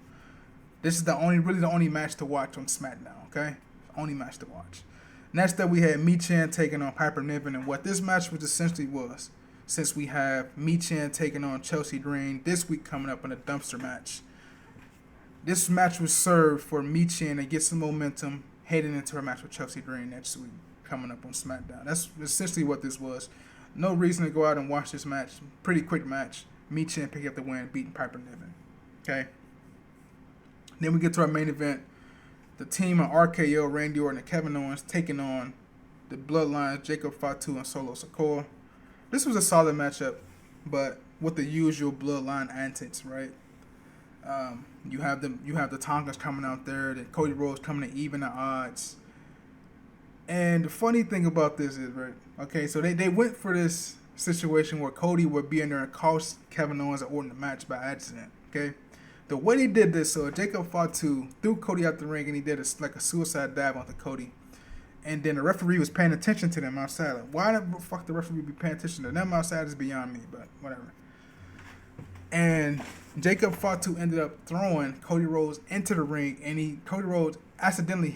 This is the only match to watch on SmackDown, okay? Only match to watch. Next up, we had Michin taking on Piper Niven, and what this match was essentially was, since we have Michin taking on Chelsea Green this week coming up in a dumpster match. This match was served for Michin to get some momentum heading into her match with Chelsea Green next week coming up on SmackDown. That's essentially what this was. No reason to go out and watch this match. Pretty quick match. Michin picked up the win, beating Piper Niven. Okay? Then we get to our main event. The team of RKO, Randy Orton, and Kevin Owens taking on the Bloodlines, Jacob Fatu and Solo Sikoa. This was a solid matchup, but with the usual Bloodline antics, right? You have the Tonkas coming out there, the Cody Rhodes coming to even the odds. And the funny thing about this is, right, okay, so they went for this situation where Cody would be in there and cost Kevin Owens and Orton the match by accident, okay? The way they did this, so Jacob Fatu threw Cody out the ring and he did a suicide dive onto Cody. And then the referee was paying attention to them outside. Like, why the fuck the referee be paying attention to them outside is beyond me, but whatever. And Jacob Fatu ended up throwing Cody Rhodes into the ring, and Cody Rhodes accidentally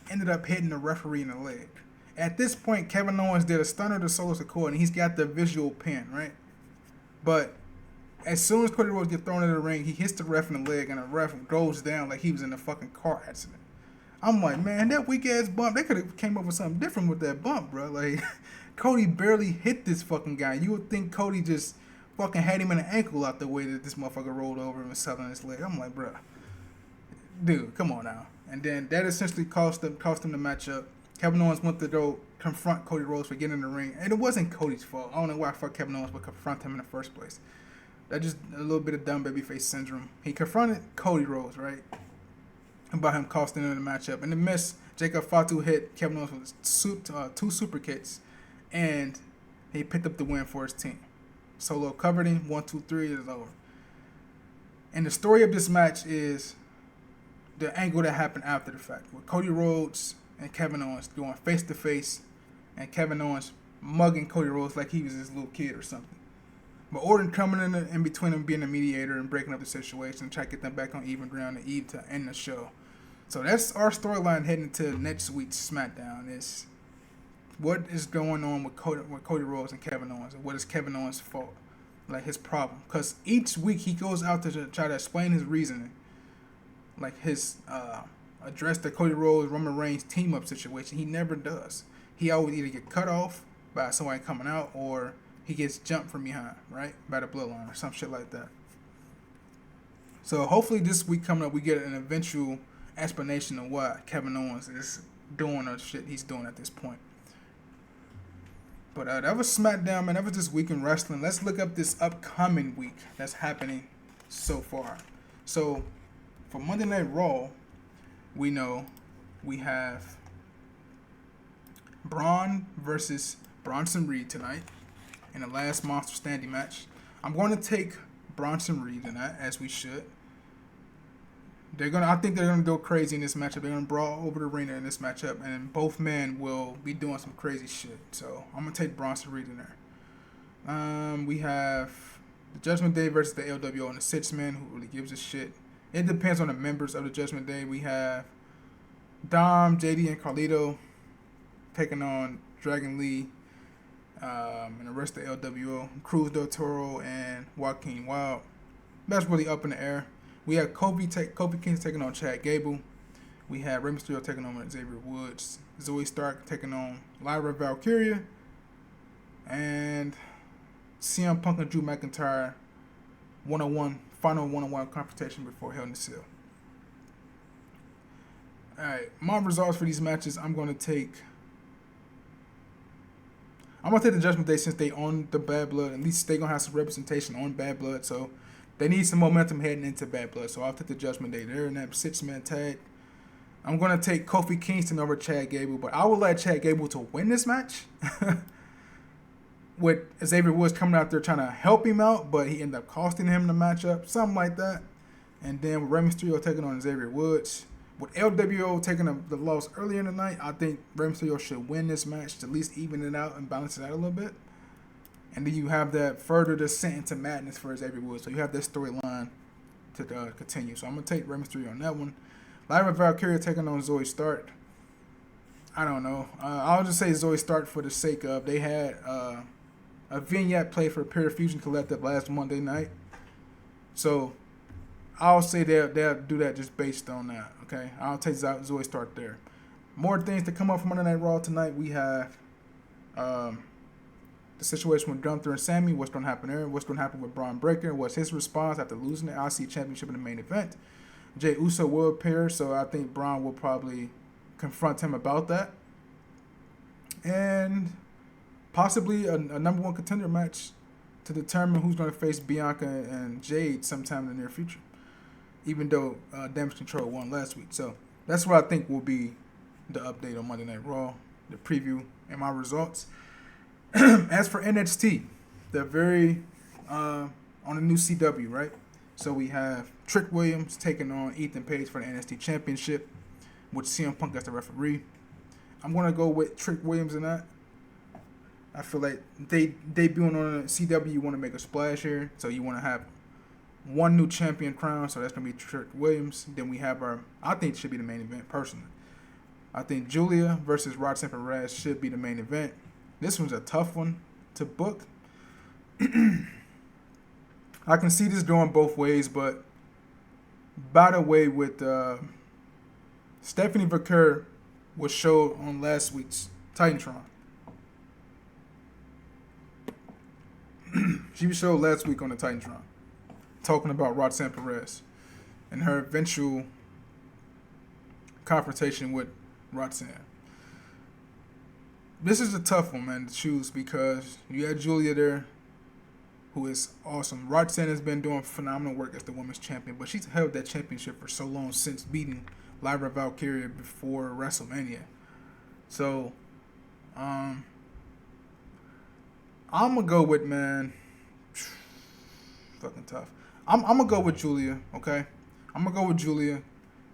ended up hitting the referee in the leg. At this point, Kevin Owens did a stunner to Solo Sikoa, and he's got the visual pin, right? But as soon as Cody Rhodes gets thrown into the ring, he hits the ref in the leg, and the ref goes down like he was in a fucking car accident. I'm like, man, that weak-ass bump, they could have came up with something different with that bump, bro. Like, Cody barely hit this fucking guy. You would think Cody just fucking had him in the ankle out the way that this motherfucker rolled over and was selling his leg. I'm like, bro, dude, come on now. And then that essentially cost him the matchup. Kevin Owens went to go confront Cody Rhodes for getting in the ring. And it wasn't Cody's fault. I don't know why the fuck Kevin Owens would confront him in the first place. That's just a little bit of dumb babyface syndrome. He confronted Cody Rhodes, right? About him costing him the matchup. In the miss, Jacob Fatu hit Kevin Owens with 2 super kicks. And he picked up the win for his team. Solo covered him. 1, 2, 3 is over. And the story of this match is the angle that happened after the fact, with Cody Rhodes and Kevin Owens going face to face, and Kevin Owens mugging Cody Rhodes like he was his little kid or something. But Orton coming in between them, being a mediator and breaking up the situation, and try to get them back on even ground and Eve to end the show. So that's our storyline heading into next week's SmackDown. Is what is going on with Cody Rhodes and Kevin Owens, and what is Kevin Owens' fault, like his problem. Because each week he goes out to try to explain his reasoning, like his address the Cody Rhodes Roman Reigns team up situation. He never does. He always either get cut off by somebody coming out, or he gets jumped from behind, right, by the Bloodline or some shit like that. So hopefully this week coming up we get an eventual explanation of why Kevin Owens is doing the shit he's doing at this point. But that was SmackDown, man. That was this week in wrestling. Let's look up this upcoming week that's happening so far. So for Monday Night Raw, we know we have Braun versus Bronson Reed tonight in the last Monster Standing match. I'm going to take Bronson Reed in that, as we should. I think they're gonna go crazy in this matchup. They're gonna brawl over the arena in this matchup, and both men will be doing some crazy shit. So I'm gonna take Bronson Reed in there. We have the Judgment Day versus the LWO and the Six Men. Who really gives a shit? It depends on the members of the Judgment Day. We have Dom, JD, and Carlito taking on Dragon Lee and the rest of the LWO. Cruz del Toro and Joaquin Wild. That's really up in the air. We have Kofi Kingston taking on Chad Gable. We have Rey Mysterio taking on Xavier Woods. Zoe Stark taking on Lyra Valkyria. And CM Punk and Drew McIntyre final one-on-one confrontation before Hell in a Cell. Alright, my results for these matches, I'm gonna take the Judgment Day since they own the Bad Blood. At least they're gonna have some representation on Bad Blood, so they need some momentum heading into Bad Blood. So I'll take the Judgment Day there in that 6-man tag. I'm gonna take Kofi Kingston over Chad Gable, but I would like Chad Gable to win this match. With Xavier Woods coming out there trying to help him out, but he ended up costing him the matchup, something like that. And then with Rey Mysterio taking on Xavier Woods. With LWO taking the loss earlier in the night, I think Rey Mysterio should win this match to at least even it out and balance it out a little bit. And then you have that further descent into madness for Xavier Woods. So you have this storyline to continue. So I'm going to take Rey Mysterio on that one. Lyra Valkyria taking on Zoe Stark. I don't know. I'll just say Zoe Stark for the sake of they had a vignette play for Pure Fusion Collective last Monday night. So I'll say they'll do that just based on that. Okay, I'll take Zoe Stark there. More things to come up from Monday Night Raw tonight. We have the situation with Gunther and Sammy. What's going to happen there? What's going to happen with Braun Breaker? What's his response after losing the IC Championship in the main event? Jey Uso will appear, so I think Braun will probably confront him about that. And possibly a number one contender match to determine who's going to face Bianca and Jade sometime in the near future. Even though Damage Control won last week. So that's what I think will be the update on Monday Night Raw, the preview, and my results. As for NXT, they're very on the new CW, right? So we have Trick Williams taking on Ethan Page for the NXT Championship, with CM Punk as the referee. I'm going to go with Trick Williams in that. I feel like they debuting on CW, you want to make a splash here. So you want to have one new champion crown, so that's going to be Trick Williams. Then we have I think it should be the main event, personally. I think Julia versus Roxanne Perez should be the main event. This one's a tough one to book. I can see this going both ways, but by the way, with Stephanie Vaquer was showed on last week's Titantron. She was showed last week on the Titantron, talking about Roxanne Perez and her eventual confrontation with Roxanne. This is a tough one, man, to choose because you had Julia there, who is awesome. Roxanne has been doing phenomenal work as the women's champion, but she's held that championship for so long since beating Lyra Valkyria before WrestleMania. So, I'm going to go with, man, fucking tough. I'm going to go with Julia, okay? I'm going to go with Julia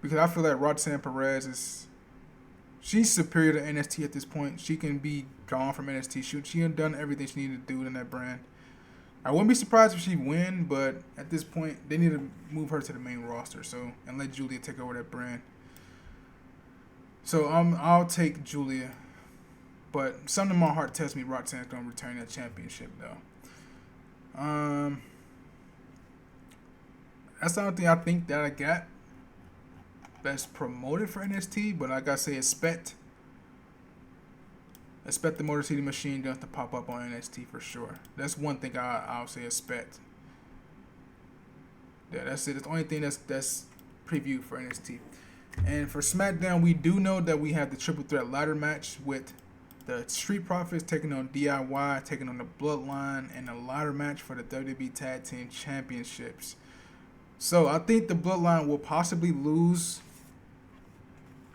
because I feel like Roxanne Perez she's superior to NXT at this point. She can be gone from NXT. She had done everything she needed to do in that brand. I wouldn't be surprised if she win, but at this point, they need to move her to the main roster, and let Julia take over that brand. So I'll take Julia, but something in my heart tells me Roxanne's gonna return that championship though. That's the only thing I think that I got that's promoted for NXT, but like I say, expect the Motor City Machine Guns to pop up on NXT for sure. That's one thing I'll say expect. Yeah, that's it. That's the only thing that's previewed for NXT. And for SmackDown, we do know that we have the triple threat ladder match with the Street Profits taking on DIY, taking on the Bloodline, and a ladder match for the WWE Tag Team Championships. So I think the Bloodline will possibly lose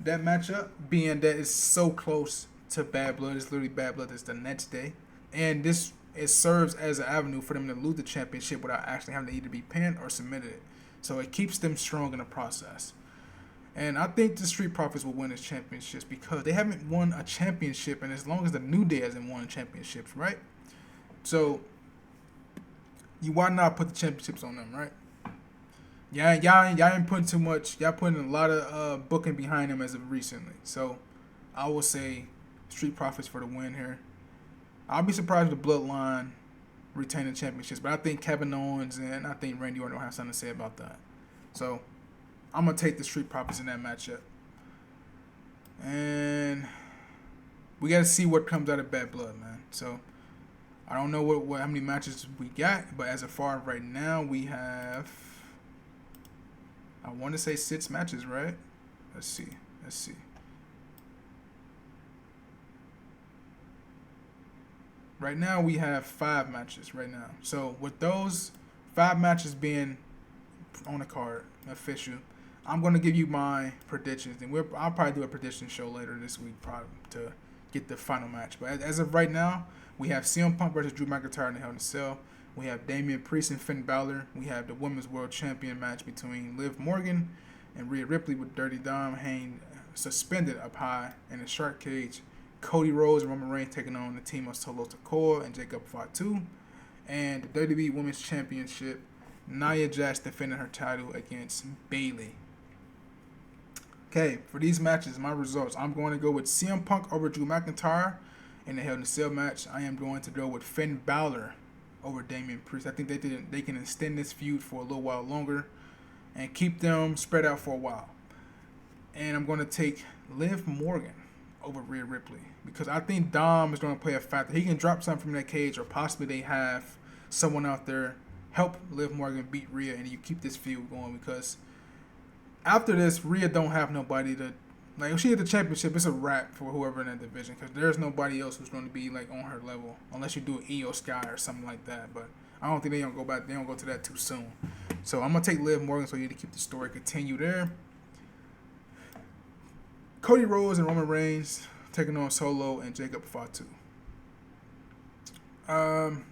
that matchup, being that it's so close to Bad Blood. It's literally Bad Blood. It's the next day, and it serves as an avenue for them to lose the championship without actually having to either be pinned or submitted. So it keeps them strong in the process. And I think the Street Profits will win this championships because they haven't won a championship, and as long as the New Day hasn't won championships, right? So why not put the championships on them, right? Y'all ain't putting too much. Y'all putting a lot of booking behind them as of recently. So I will say Street Profits for the win here. I'll be surprised if the Bloodline retain the championships, but I think Kevin Owens and I think Randy Orton will have something to say about that. So I'm gonna take the Street Profits in that matchup, and we gotta see what comes out of Bad Blood, man. So I don't know how many matches we got, but as of far right now, we have, I want to say 6 matches, right? Let's see. Right now we have 5 matches right now. So with those 5 matches being on the card, official, I'm going to give you my predictions, and I'll probably do a prediction show later this week probably to get the final match. But as of right now, we have CM Punk versus Drew McIntyre in the Hell in a Cell. We have Damian Priest and Finn Balor. We have the Women's World Champion match between Liv Morgan and Rhea Ripley with Dirty Dom hanging suspended up high in a shark cage. Cody Rhodes and Roman Reigns taking on the team of Solo Sikoa and Jacob Fatu. And the WWE Women's Championship, Nia Jax defending her title against Bayley. Okay, for these matches, my results, I'm going to go with CM Punk over Drew McIntyre in the Hell in a Cell match. I am going to go with Finn Balor over Damian Priest. I think they can extend this feud for a little while longer and keep them spread out for a while. And I'm going to take Liv Morgan over Rhea Ripley because I think Dom is going to play a factor. He can drop something from that cage, or possibly they have someone out there help Liv Morgan beat Rhea, and you keep this feud going because after this, Rhea don't have nobody to, like, if she hit the championship, it's a wrap for whoever in that division because there's nobody else who's going to be like on her level unless you do an Io Sky or something like that. But I don't think they don't go back. They don't go to that too soon. So I'm gonna take Liv Morgan so you need to keep the story continue there. Cody Rhodes and Roman Reigns taking on Solo and Jacob Fatu. I'm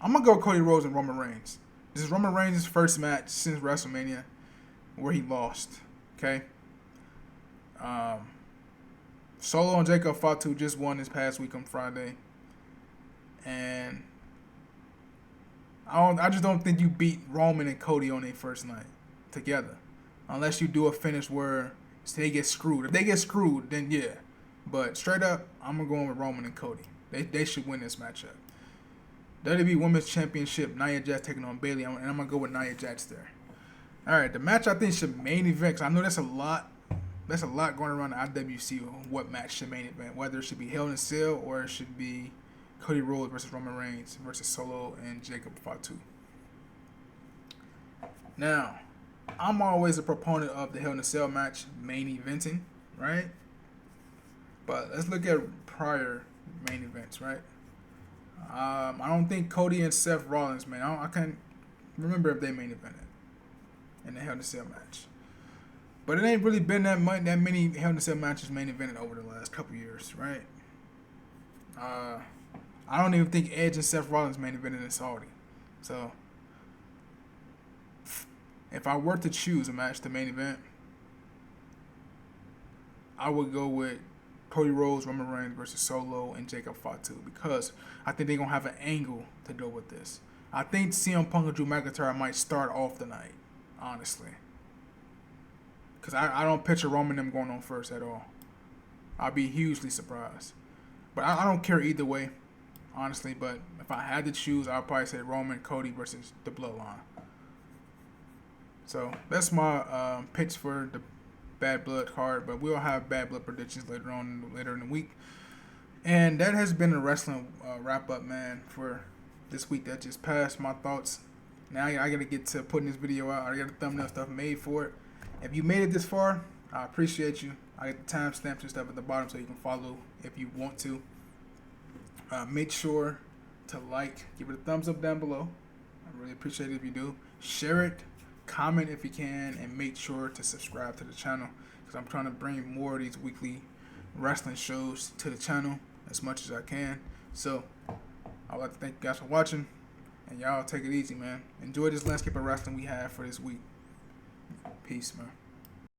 gonna go Cody Rhodes and Roman Reigns. This is Roman Reigns' first match since WrestleMania where he lost. Okay. Solo and Jacob Fatu just won this past week on Friday, and I just don't think you beat Roman and Cody on their first night together, unless you do a finish where they get screwed. If they get screwed, then yeah. But straight up, I'm gonna go with Roman and Cody. They should win this matchup. WWE Women's Championship, Nia Jax taking on Bayley, and I'm gonna go with Nia Jax there. All right, the match I think should main event. 'Cause I know that's a lot. That's a lot going around the IWC on what match should main event. Whether it should be Hell in a Cell or it should be Cody Rhodes versus Roman Reigns versus Solo and Jacob Fatu. Now, I'm always a proponent of the Hell in a Cell match main eventing, right? But let's look at prior main events, right? I don't think Cody and Seth Rollins, man. I can't remember if they main evented in the Hell in a Cell match. But it ain't really been that many Hell in a Cell matches main evented over the last couple years, right? I don't even think Edge and Seth Rollins main evented in Saudi. So if I were to choose a match to main event, I would go with Cody Rhodes, Roman Reigns versus Solo and Jacob Fatu because I think they're going to have an angle to go with this. I think CM Punk and Drew McIntyre might start off the night, honestly. Because I don't picture Roman and them going on first at all. I'll be hugely surprised. But I don't care either way, honestly. But if I had to choose, I'd probably say Roman, Cody versus the Bloodline. So that's my pitch for the Bad Blood card. But we'll have Bad Blood predictions later in the week. And that has been the wrestling wrap-up, man, for this week that just passed. My thoughts. Now I got to get to putting this video out. I got the thumbnail stuff made for it. If you made it this far, I appreciate you. I got the timestamps and stuff at the bottom so you can follow if you want to. Make sure to like, give it a thumbs up down below. I really appreciate it if you do. Share it, comment if you can, and make sure to subscribe to the channel because I'm trying to bring more of these weekly wrestling shows to the channel as much as I can. So I'd like to thank you guys for watching, and y'all take it easy, man. Enjoy this landscape of wrestling we have for this week. Peace, man.